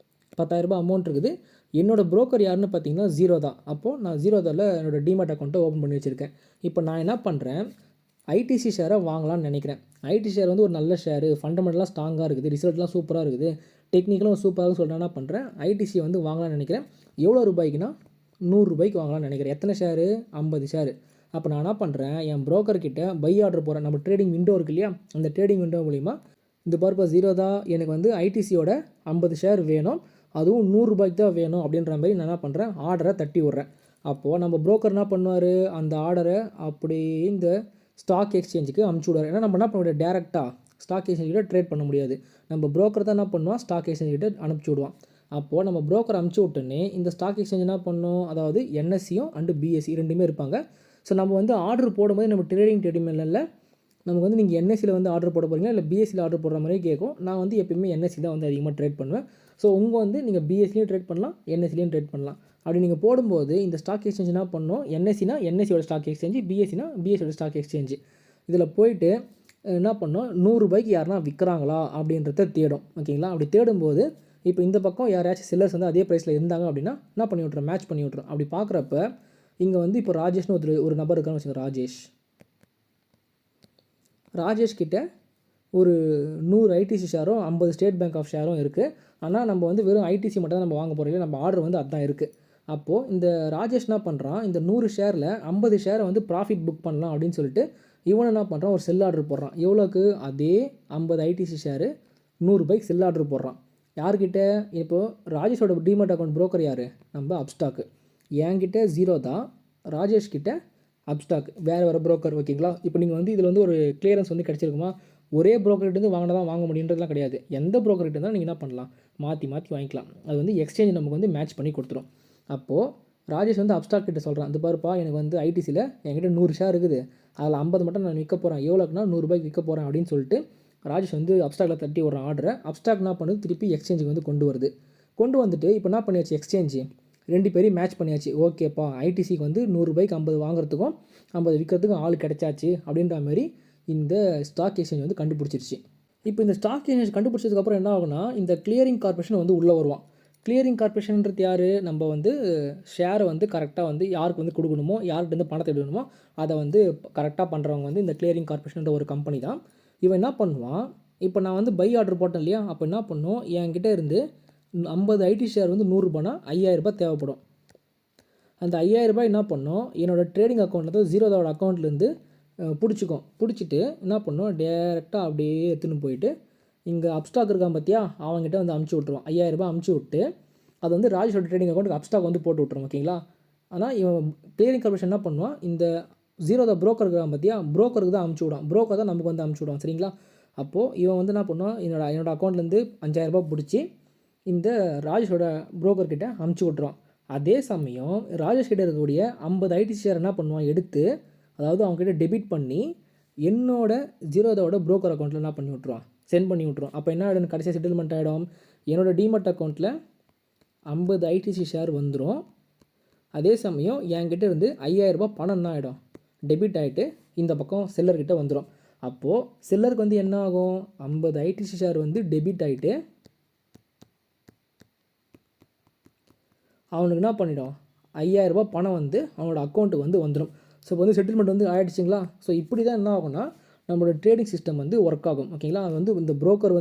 10,000 அமௌண்ட் இருக்குது. என்னோடய ப்ரோக்கர் யாருன்னு பார்த்தீங்கன்னா ஜீரோ தான். அப்போது நான் ஜீரோதாவில் என்னோடய டிமேட் அக்கௌண்ட்டை ஓப்பன் பண்ணி வச்சுருக்கேன். இப்போ நான் என்ன பண்ணுறேன், ஐடிசி ஷேரை வாங்கலாம்னு நினைக்கிறேன். ஐடி ஷேர் வந்து ஒரு நல்ல ஷேரு, ஃபண்டமெண்டலாக ஸ்ட்ராங்காக இருக்குது, ரிசல்ட்லாம் சூப்பராக இருக்குது, டெக்னிக்கலும் சூப்பராக சொல்கிறேன். என்ன பண்ணுறேன், ஐடிசியை வந்து வாங்கலாம்னு நினைக்கிறேன். எவ்வளோ ரூபாய்க்குன்னா 100 ரூபாய்க்கு வாங்கலாம்னு நினைக்கிறேன். எத்தனை ஷேரு, 50 ஷேரு. அப்போ நான் என்ன பண்ணுறேன், என் ப்ரோக்கர்கிட்ட பை ஆர்டர் போகிறேன். நம்ம ட்ரேடிங் விண்டோ இருக்குது இல்லையா, அந்த ட்ரேடிங் விண்டோ மூலிமா இந்த பர்பஸ் ஜீரோதா எனக்கு வந்து ஐடிசியோட 50 ஷேர் வேணும், அதுவும் 100 ரூபாய்க்கு தான் வேணும் அப்படின்ற மாதிரி நான் என்ன பண்ணுறேன், ஆர்டரை தட்டி விட்றேன். அப்போது நம்ம ப்ரோக்கர் என்ன பண்ணுவார், அந்த ஆர்டரை அப்படி இந்த ஸ்டாக் எக்ஸ்சேஞ்சுக்கு அமுச்சு விடுவார். ஏன்னா நம்ம என்ன பண்ண முடியாது, டேரெக்டாக ஸ்டாக் எக்ஸ்சேஞ்சில் ட்ரேட் பண்ண முடியாது. நம்ம ப்ரோக்கர் தான் என்ன பண்ணுவான், ஸ்டாக் எக்ஸ்சேஞ்சிக்கிட்ட அனுப்பிச்சி விடுவான். அப்போது நம்ம ப்ரோக்கர் அனுப்பிச்சி விட்டோன்னே இந்த ஸ்டாக் எக்ஸ்சேஞ்ச் என்ன பண்ணும், அதாவது என்எஸ்சியும் அண்டு பிஎஸ்சி ரெண்டுமே இருப்பாங்க. ஸோ நம்ம வந்து ஆர்டர் போடும்போது நம்ம ட்ரேடிங் டெர்மினலில் நமக்கு வந்து நீங்கள் என்எஸ்சியில் வந்து ஆர்டர் போட போகிறீங்களா இல்லை பிஎஸ்சியில் ஆர்டர் போடுற மாதிரி கேட்கும். நான் வந்து எப்பயுமே என்எஸ்சி தான் வந்து அதிகமாக ட்ரேட் பண்ணுவேன். ஸோ உங்கள் வந்து நீங்கள் பிஎஸ்சிலையும் ட்ரேட் பண்ணலாம், என்எஸ்சிலையும் ட்ரேட் பண்ணலாம். அப்படி நீங்கள் போடும்போது இந்த ஸ்டாக் எக்ஸ்சேஞ்ச் என்ன பண்ணணும், என்எஸ்சினா என்எஸ்சியோட ஸ்டாக் எக்ஸ்சேஞ்சு, பிஎஸ்சினா பிஎஸ்சியோட ஸ்டாக் எக்ஸ்சேஞ்சு. இதில் போயிட்டு என்ன பண்ணோம், 100 ரூபாய்க்கு யாருனா விற்கிறாங்களா அப்படின்றத தேடும். ஓகேங்களா, அப்படி தேடும்போது இப்போ இந்த பக்கம் யாராச்சும் செல்லர்ஸ் வந்து அதே ப்ரைஸில் இருந்தாங்க அப்படின்னா என்ன பண்ணி விட்றோம், மேட்ச் பண்ணி விட்றோம். அப்படி பார்க்குறப்ப இங்கே வந்து இப்போ ராஜேஷ்னு ஒரு நபர் இருக்கான்னு வச்சுக்கோங்க. ராஜேஷ் கிட்ட ஒரு 100 ஐடிசி ஷேரும் 50 ஸ்டேட் பேங்க் ஆஃப் ஷேரும் இருக்குது. ஆனால் நம்ம வந்து வெறும் ஐடிசி மட்டும் தான் நம்ம வாங்க போகிறோம் இல்லை, நம்ம ஆர்டர் வந்து அதுதான் இருக்குது. அப்போது இந்த ராஜேஷ் என்ன பண்ணுறான், இந்த 100 ஷேரில் 50 ஷேரை வந்து ப்ராஃபிட் புக் பண்ணலாம் அப்படின்னு சொல்லிட்டு இவன் என்ன பண்ணுறான், ஒரு செல் ஆர்டர் போடுறான். எவ்வளோக்கு? அதே 50 ஐடிசி ஷேரு 100 ரூபாய்க்கு செல் ஆர்டர் போடுறான். யார்கிட்ட? இப்போது ராஜேஷோட டிமெட் அக்கௌண்ட் ப்ரோக்கர் யார்? நம்ம அப்ஸ்டாக்கு. என்கிட்ட 0 தான், ராஜேஷ் கிட்ட அப்ஸ்டாக், வேறு ப்ரோக்கர். ஓகேங்களா? இப்போ நீங்கள் வந்து இதில் வந்து ஒரு கிளியரன்ஸ் வந்து கிடச்சிருக்குமா? ஒரே ப்ரோக்கர்கிட்டேருந்து வாங்கினா தான் வாங்க முடியுன்றதுலாம் கிடையாது. எந்த ப்ரோக்கர்கிட்ட இருந்தாலும் நீங்கள் என்ன பண்ணலாம், மாற்றி வாங்கிக்கலாம். அது வந்து எக்ஸ்சேஞ்ச் நமக்கு வந்து மேட்ச் பண்ணி கொடுத்துரும். அப்போது ராஜேஷ் வந்து அப்ஸ்டாக் கிட்ட சொல்கிறான், இந்த பாருப்பா எனக்கு வந்து ஐடிசியில் என்கிட்ட 100 ஷேர் இருக்குது, அதில் 50 மட்டும் நான் விற்க போகிறேன், எவ்வளோக்குன்னா 100 ரூபாய்க்கு விற்க போகிறேன் அப்படின்னு சொல்லிட்டு ராஜேஷ் வந்து அப்ஸ்டாக்கில் தட்டி விட்றான் ஆர்டரை. அப்ஸ்டாக் என்ன பண்ணுது, திருப்பி எக்ஸ்சேஞ்சுக்கு வந்து கொண்டு வருது. கொண்டு வந்துட்டு இப்போ என்ன பண்ணியாச்சு, எக்ஸ்சேஞ்சு 2 பேரையும் மேட்ச் பண்ணியாச்சு. ஓகேப்பா, ஐடிசிக்கு வந்து 100 ரூபாய்க்கு 50 வாங்குறதுக்கும் 50 விற்கிறதுக்கும் ஆள் கிடைச்சாச்சு அப்படின்ற மாதிரி இந்த ஸ்டாக் எக்ஸ்சேஞ்ச் வந்து கண்டுபிடிச்சிருச்சு. இப்போ இந்த ஸ்டாக் எக்ஸ்சேஞ்ச் கண்டுபிடிச்சதுக்கப்புறம் என்ன ஆகுனா, இந்த கிளியரிங் கார்பரேஷன் வந்து உள்ளே வருவான். கிளியரிங் கார்பரேஷன்ன்றது யார்? நம்ம வந்து ஷேரை வந்து கரெக்டாக வந்து யாருக்கு வந்து கொடுக்கணுமோ, யார்கிட்ட வந்து பணத்தை எடுக்கணுமோ அதை வந்து கரெக்டாக பண்ணுறவங்க வந்து இந்த கிளியரிங் கார்பரேஷன்ற ஒரு கம்பெனி தான். இவன் என்ன பண்ணுவான், இப்போ நான் வந்து பை ஆர்டர் போட்டேன் இல்லையா, அப்போ என்ன பண்ணும், என்கிட்ட இருந்து 50 ஐடி ஷேர் வந்து 100 ரூபானா 5000 ரூபாய் தேவைப்படும். அந்த 5000 ரூபாய் என்ன பண்ணும், என்னோடய ட்ரேடிங் அக்கௌண்ட் வந்து ஜீரோதோட அக்கௌண்ட்லேருந்து பிடிச்சிட்டு என்ன பண்ணும், டேரெக்டாக அப்படியே எடுத்துன்னு போயிட்டு இங்கே அப்ஸ்டாக் இருக்கான் பார்த்தியா, அவங்ககிட்ட வந்து அமுச்சு விட்ருவான். 5000 ரூபாய் அமுச்சு விட்டு அது வந்து ராஜேஷோட ட்ரேடிங் அக்கௌண்ட்டுக்கு அப்ஸ்டாக் வந்து போட்டு விட்ருவோம். ஓகேங்களா? ஆனால் இவன் கிளியரிங் கார்பரேஷன் என்ன பண்ணுவான், இந்த ஜீரோதா புரோக்கர் இருக்கான் பார்த்தியா, புரோக்கருக்கு தான் அமுச்சு விடுவான். புரோக்கர் தான் நமக்கு வந்து அமுச்சு விடுவான். சரிங்களா? அப்போது இவன் வந்து என்ன பண்ணுவான், என்னோடய அக்கௌண்ட்லேருந்து 5000 ரூபாய் பிடிச்சி இந்த ராஜேஷோட புரோக்கர்கிட்ட அமுச்சு விட்ருவான். அதே சமயம் ராஜேஷ் கிட்ட இருக்கக்கூடிய 50 ஐடி ஷேர் என்ன பண்ணுவான், எடுத்து அதாவது அவங்ககிட்ட டெபிட் பண்ணி என்னோட ஜீரோதாவோட புரோக்கர் அக்கௌண்ட்டில் என்ன பண்ணி விட்ருவான், சென்ட் பண்ணி விட்ருவான். அப்போ என்ன ஆகிடும், கடைசியாக செட்டில்மெண்ட் ஆகிடும். என்னோடய டிமெட் அக்கௌண்ட்டில் 50 ஐடிசி ஷேர் வந்துடும். அதே சமயம் என்கிட்ட இருந்து 5000 ரூபாய் பணம் என்ன ஆகிடும், டெபிட் ஆகிட்டு இந்த பக்கம் செல்லர்கிட்ட வந்துடும். அப்போது செல்லருக்கு வந்து என்ன ஆகும், 50 ஐடிசி ஷேர் வந்து டெபிட் ஆகிட்டு அவனுக்கு என்ன பண்ணிடும், 5000 ரூபாய் பணம் வந்து அவனோட அக்கௌண்ட்டுக்கு வந்து வந்துடும். ஸோ இப்போ வந்து செட்டில்மெண்ட் வந்து ஆகிடுச்சிங்களா. ஸோ இப்படி தான் என்ன ஆகும்னா நம்மளோட ட்ரேடிங் சிஸ்டம் வந்து ஒர்க் ஆகும். ஓகேங்களா? அது வந்து இந்த புரோக்கர்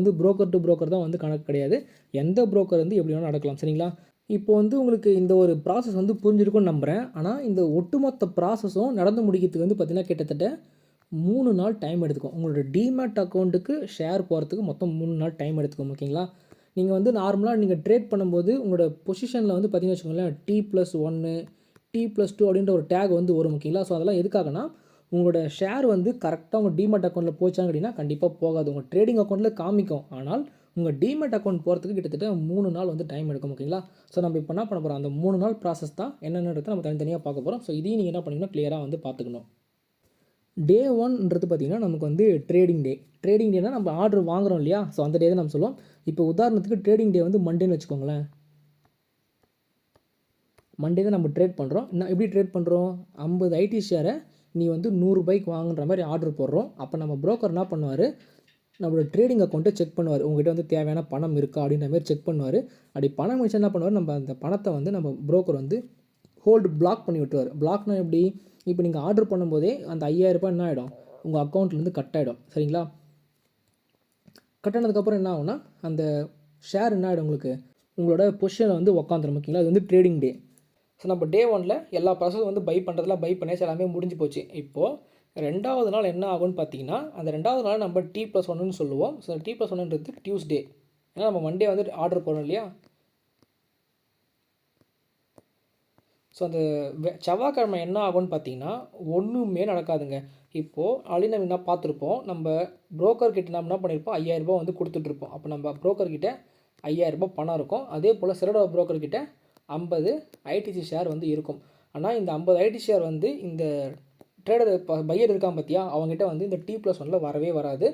டு புரோக்கர் தான் வந்து கணக்கு கிடையாது. எந்த புரோக்கர் வந்து எப்படி வேணால் நடக்கலாம். சரிங்களா? இப்போ வந்து உங்களுக்கு இந்த ஒரு ப்ராசஸ் வந்து புரிஞ்சிருக்கும்னு நம்புகிறேன். ஆனால் இந்த ஒட்டுமொத்த ப்ராசஸும் நடந்து முடிக்கிறதுக்கு வந்து பார்த்திங்கன்னா கிட்டத்தட்ட 3 நாள் டைம் எடுத்துக்கும். உங்களோட டிமேட் அக்கௌண்ட்டுக்கு ஷேர் போகிறதுக்கு மொத்தம் 3 நாள் டைம் எடுத்துக்கும். ஓகேங்களா? நீங்கள் வந்து நார்மலாக நீங்கள் ட்ரேட் பண்ணும்போது உங்களோட பொசிஷனில் வந்து பார்த்திங்கன்னு வச்சுக்கோங்களேன், T+1 T+2 அப்படின்ற ஒரு டேக் வந்து வரும். ஓகேங்களா? ஸோ அதெல்லாம் எதுக்காகனா, உங்களோட ஷேர் வந்து கரெக்டாக உங்கள் டிமெட் அக்கௌண்ட்டில் போச்சான்னு கேட்டிங்கன்னா கண்டிப்பாக போகாது. உங்கள் ட்ரேடிங் அக்கௌண்ட்டில் காமிக்கும். ஆனால் உங்கள் டிமெட் அக்கௌண்ட் போகிறதுக்கு கிட்டத்தட்ட 3 நாள் வந்து டைம் எடுக்கும். ஓகேங்களா? ஸோ நம்ம இப்போ என்ன பண்ண போகிறோம், அந்த 3 நாள் ப்ராசஸ் தான் என்னென்னன்றதை நம்ம தனித்தனியாக பார்க்க போகிறோம். ஸோ இதையும் நீங்கள் என்ன பண்ணிங்கன்னா கிளியராக வந்து பார்த்துக்கணும். டே 1ன்றது பார்த்திங்கன்னா நமக்கு வந்து ட்ரேடிங் டே. ட்ரேடிங் டேனால் நம்ம ஆர்டர் வாங்குகிறோம் இல்லையா, ஸோ அந்த டே தான் நம்ம சொல்லுவோம். இப்போ உதாரணத்துக்கு ட்ரேடிங் டே வந்து மண்டேன்னு வச்சுக்கோங்களேன். மண்டே தான் நம்ம ட்ரேட் பண்ணுறோம். எப்படி ட்ரேட் பண்ணுறோம், 50 ஐடி ஷேரை நீ வந்து 100 ரூபாய்க்கு வாங்குன்ற மாதிரி ஆர்டர் போடுறோம். அப்போ நம்ம புரோக்கர் என்ன பண்ணுவார், நம்மளோட ட்ரேடிங் அக்கௌண்ட்டை செக் பண்ணுவார். உங்கள்கிட்ட வந்து தேவையான பணம் இருக்கா அப்படின்ற மாதிரி செக் பண்ணுவார். அப்படி பணம் முடிச்சு என்ன பண்ணுவார், நம்ம அந்த பணத்தை வந்து நம்ம புரோக்கர் வந்து பிளாக் பண்ணி விட்டுருவார். பிளாக்னா எப்படி, இப்போ நீங்கள் ஆர்டர் பண்ணும்போதே அந்த 5000 ரூபாய் என்ன ஆகிடும், உங்கள் அக்கௌண்ட்லேருந்து கட் ஆகிடும். சரிங்களா? கட் ஆனதுக்கப்புறம் என்ன ஆகும்னா அந்த ஷேர் என்ன ஆகிடும், உங்களோட பொசிஷனில் வந்து உக்காந்துரும். ஓகேங்களா? அது வந்து ட்ரேடிங் டே. ஸோ நம்ம டே 1ல் எல்லா ப்ராசஸும் வந்து பை பண்ணுறதுலாம் பை பண்ணியாச்சு, எல்லாமே முடிஞ்சு போச்சு. இப்போது 2வது நாள் என்ன ஆகும்னு பார்த்தீங்கன்னா, அந்த 2வது நாள் நம்ம T+1ன்னு சொல்லுவோம். ஸோ T+1ன்றது டியூஸ்டே. ஏன்னா நம்ம மண்டே வந்து ஆர்டர் போடுறோம் இல்லையா. ஸோ அந்த செவ்வாய்க்கிழமை என்ன ஆகும்னு பார்த்தீங்கன்னா ஒன்றுமே நடக்காதுங்க. இப்போது ஆல்ரெடி நம்ம என்ன பார்த்துருப்போம், நம்ம புரோக்கர்கிட்ட நம்ம என்ன பண்ணியிருப்போம், 5000 ரூபாய் வந்து கொடுத்துட்ருப்போம். அப்போ நம்ம புரோக்கர்கிட்ட 5000 ரூபாய் பணம் இருக்கும். அதே போல் செல்லரோட புரோக்கர்கிட்ட 50 ஐடிசி ஷேர் வந்து இருக்கும். ஆனால் இந்த 50 ஐடி ஷேர் வந்து இந்த ட்ரேடர் பையர் இருக்கான் பார்த்தியா, அவங்ககிட்ட வந்து இந்த T+1ல் வரவே வராது.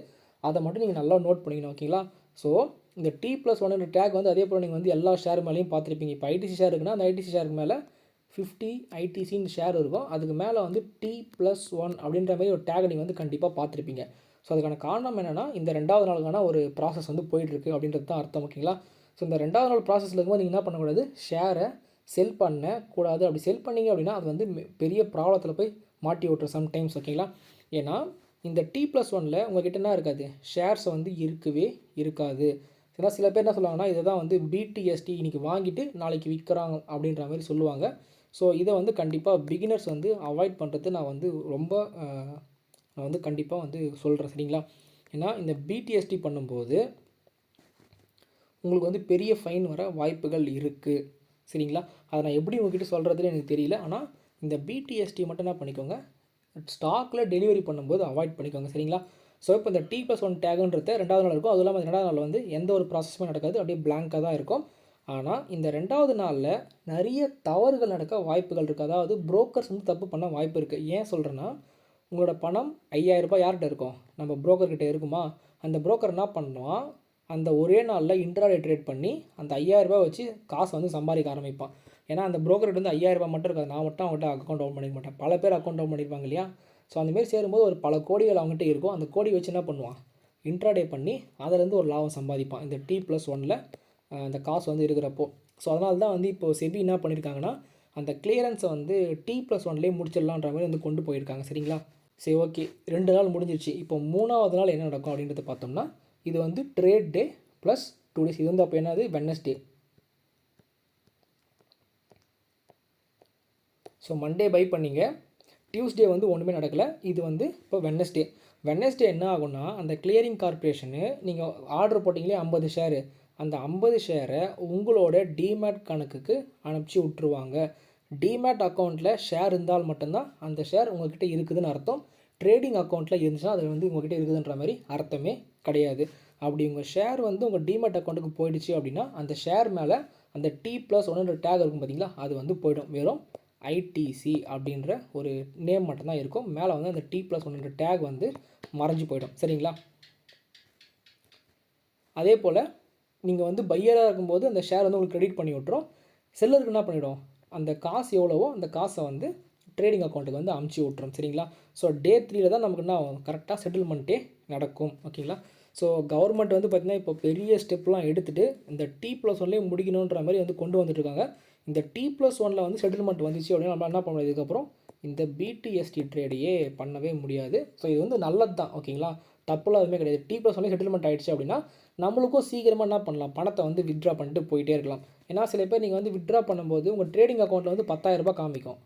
அதை மட்டும் நீங்கள் நல்லா நோட் பண்ணிக்கணும். ஓகேங்களா? ஸோ இந்த T+1 டேக் வந்து அதே போல் நீங்கள் வந்து எல்லா ஷேர் மேலேயும் பார்த்துருப்பீங்க. இப்போ ஐடிசி ஷேர் இருக்குன்னா அந்த ஐடிசி ஷேருக்கு மேலே 50 ஐடிசின்னு ஷேர் இருக்கும். அதுக்கு மேலே வந்து T+1 அப்படின்ற மாதிரி ஒரு டேக் நீங்கள் வந்து கண்டிப்பாக பார்த்துருப்பீங்க. ஸோ அதுக்கான காரணம் என்னென்னா, இந்த 2வது நாளுக்கான ஒரு ப்ராசஸ் வந்து போயிட்டுருக்கு அப்படின்றது தான் அர்த்தம். ஓகேங்களா? ஸோ இந்த 2வது நாள் ப்ராசஸில் இருக்கும்போது நீங்கள் என்ன பண்ணக்கூடாது, ஷேரை செல் பண்ணக்கூடாது. அப்படி செல் பண்ணிங்க அப்படின்னா அது வந்து பெரிய ப்ராப்ளத்தில் போய் மாட்டி விட்டுரும் சம்டைம்ஸ். ஓகேங்களா? ஏன்னா இந்த T+1ல் உங்கள்கிட்ட என்ன இருக்காது, ஷேர்ஸ் வந்து இருக்கவே இருக்காது. ஏன்னா சில பேர் என்ன சொல்லுவாங்கன்னா, இதை தான் வந்து BTST இன்றைக்கி வாங்கிட்டு நாளைக்கு விற்கிறாங்க அப்படின்ற மாதிரி சொல்லுவாங்க. ஸோ இதை வந்து கண்டிப்பாக பிகினர்ஸ் வந்து அவாய்ட் பண்ணுறது நான் வந்து ரொம்ப நான் வந்து கண்டிப்பாக வந்து சொல்கிறேன், சரிங்களா? ஏன்னா இந்த BTST பண்ணும்போது உங்களுக்கு வந்து பெரிய ஃபைன் வர வாய்ப்புகள் இருக்குது, சரிங்களா? அதை நான் எப்படி உங்ககிட்ட சொல்கிறதுன்னு எனக்கு தெரியல. ஆனால் இந்த BTST மட்டும் என்ன பண்ணிக்கோங்க, ஸ்டாக்கில் டெலிவரி பண்ணும்போது அவாய்ட் பண்ணிக்கோங்க, சரிங்களா? ஸோ இப்போ இந்த T+1 டேகுன்றது 2வது நாள் இருக்கும். அதுவும் இல்லாமல் 2வது நாள் வந்து எந்த ஒரு ப்ராசஸுமே நடக்காது, அப்படியே பிளாங்காக தான் இருக்கும். ஆனால் இந்த 2வது நாளில் நிறைய தவறுகள் நடக்க வாய்ப்புகள் இருக்குது. அதாவது புரோக்கர்ஸ் வந்து தப்பு பண்ண வாய்ப்பு இருக்குது. ஏன் சொல்கிறேன்னா, உங்களோட பணம் 5000 ரூபாய் யார்கிட்ட இருக்கும், நம்ம புரோக்கர்கிட்ட இருக்குமா? அந்த புரோக்கர் என்ன பண்ணுவான், அந்த ஒரே நாளில் இன்ட்ராடே ட்ரேட் பண்ணி அந்த 5000 ரூபாய் வச்சு காசை வந்து சம்பாதிக்க ஆரம்பிப்பான். ஏன்னா அந்த புரோக்கர்கிட்ட வந்து 5000 ரூபாய் மட்டும் இருக்காது. நான் மட்டும் அவங்ககிட்ட அக்கௌண்ட் ஓப்பன் பண்ணிக்க மாட்டேன், பல பேர் அக்கௌண்ட் ஓப்பன் பண்ணியிருப்பாங்க இல்லையா? ஸோ அந்தமாரி சேரும்போது ஒரு பல கோடிகள் அவங்ககிட்ட இருக்கும். அந்த கோடி வச்சு என்ன பண்ணுவான், இன்ட்ராடே பண்ணி அதிலேருந்து ஒரு லாபம் சம்பாதிப்பான் இந்த T+1ல் அந்த காசு வந்து இருக்கிறப்போ. ஸோ அதனால தான் வந்து இப்போது செபி என்ன பண்ணியிருக்காங்கன்னா, அந்த கிளியரன்ஸை வந்து T+1லேயே முடிச்சிடலான்ற மாதிரி வந்து கொண்டு போயிருக்காங்க, சரிங்களா? சரி, ஓகே, 2 நாள் முடிஞ்சிருச்சு. இப்போ 3வது நாள் என்ன நடக்கும் அப்படின்றத பார்த்தோம்னா, இது வந்து ட்ரேட் டே ப்ளஸ் 2 டேஸ். இது வந்து அப்போ என்னது, வெட்னஸ்டே. ஸோ மண்டே பை பண்ணிங்க, டியூஸ்டே வந்து ஒன்றுமே நடக்கலை. இது வந்து இப்போ வெட்னஸ்டே. வெட்னஸ்டே என்ன ஆகும்னா, அந்த கிளியரிங் கார்ப்பரேஷனு நீங்கள் ஆர்டர் போட்டிங்களே 50 ஷேரு, அந்த 50 ஷேரை உங்களோட டிமேட் கணக்குக்கு அனுப்பிச்சி விட்ருவாங்க. டிமேட் அக்கௌண்ட்டில் ஷேர் இருந்தால் மட்டும்தான் அந்த ஷேர் உங்கள்கிட்ட இருக்குதுன்னு அர்த்தம். ட்ரேடிங் அக்கௌண்ட்டில் இருந்துச்சுன்னா அது வந்து உங்கள்கிட்ட இருக்குதுன்ற மாதிரி அர்த்தமே கிடையாது. அப்படி உங்கள் ஷேர் வந்து உங்கள் டிமேட் அக்கௌண்ட்டுக்கு போயிடுச்சு அப்படின்னா, அந்த ஷேர் மேலே அந்த T+1 டேக் இருக்கும் பார்த்தீங்களா, அது வந்து போயிடும். வெறும் ITC அப்படின்ற ஒரு நேம் மட்டும்தான் இருக்கும். மேலே வந்து அந்த T+1 டேக் வந்து மறைஞ்சு போயிடும், சரிங்களா? அதே போல் நீங்கள் வந்து பையராக இருக்கும்போது அந்த ஷேர் வந்து உங்களுக்கு கிரெடிட் பண்ணி விட்ரும். செல்லருக்கு என்ன பண்ணிவிடும், அந்த காசு எவ்வளவோ அந்த காசை வந்து ட்ரேடிங் அக்கௌண்ட்டுக்கு வந்து அமுச்சு விட்ரும், சரிங்களா? ஸோ டே 3ல் தான் நமக்கு என்ன ஆகும், கரெக்டாக செட்டில்மெண்ட்டே நடக்கும், ஓகேங்களா? ஸோ கவர்மெண்ட் வந்து பார்த்திங்கன்னா இப்போ பெரிய ஸ்டெப்லாம் எடுத்துகிட்டு இந்த T+1லேயே முடிக்கணுன்ற மாதிரி வந்து கொண்டு வந்துட்டுருக்காங்க. இந்த T+1ல் வந்து செட்டில்மெண்ட் வந்துச்சு அப்படின்னா நம்ம என்ன பண்ண இதுக்கப்புறம் இந்த BTST ட்ரேடையே பண்ணவே முடியாது. ஸோ இது வந்து நல்லது தான், ஓகேங்களா? தப்புலாம் எதுவுமே கிடையாது. T+1லேயே செட்டில்மெண்ட் ஆகிடுச்சு அப்படின்னா நம்மளுக்கும் சீக்கிரமாக என்ன பண்ணலாம், பணத்தை வந்து வித்ட்ரா பண்ணிட்டு போயிட்டே இருக்கலாம். ஏன்னா சில பேர் நீங்கள் வந்து வித்ட்ரா பண்ணும்போது உங்கள் ட்ரேடிங் அக்கௌண்ட்டில் வந்து 10,000 ரூபாய் காமிக்கும்.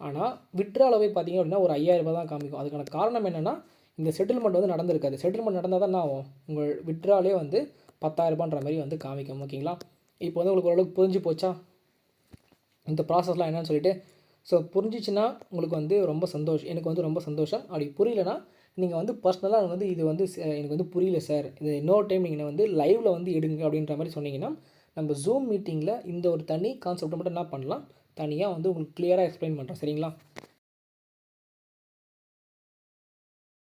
ஆனால் வித்ட்ராவில் போய் பார்த்தீங்க அப்படின்னா ஒரு 5,000 ரூபாய் தான் காமிக்கும். அதுக்கான காரணம் என்னென்னா, இந்த செட்டில்மெண்ட் வந்து நடந்திருக்காது. செட்டில்மெண்ட் நடந்தால் தான் என்ன ஆகும், உங்கள் வித்ட்ராலே வந்து 10,000 ரூபான்ற மாதிரி வந்து காமிக்கும், ஓகேங்களா? இப்போ வந்து உங்களுக்கு ஓரளவுக்கு புரிஞ்சு போச்சா இந்த ப்ராசஸ்லாம் என்னன்னு சொல்லிட்டு? ஸோ புரிஞ்சிச்சுன்னா உங்களுக்கு வந்து ரொம்ப சந்தோஷம், எனக்கு வந்து ரொம்ப சந்தோஷம். அப்படி புரியலனா நீங்கள் வந்து பர்சனலாக வந்து இது வந்து எனக்கு வந்து புரியல சார், இது இன்னொரு டைம் நீங்கள் வந்து லைவில் வந்து எடுங்க அப்படின்ற மாதிரி சொன்னீங்கன்னா, நம்ம ஜூம் மீட்டிங்கில் இந்த ஒரு தனி கான்செப்டை மட்டும் என்ன பண்ணலாம், தனியாக வந்து உங்களுக்கு கிளியராக எக்ஸ்பிளைன் பண்ணுறேன், சரிங்களா?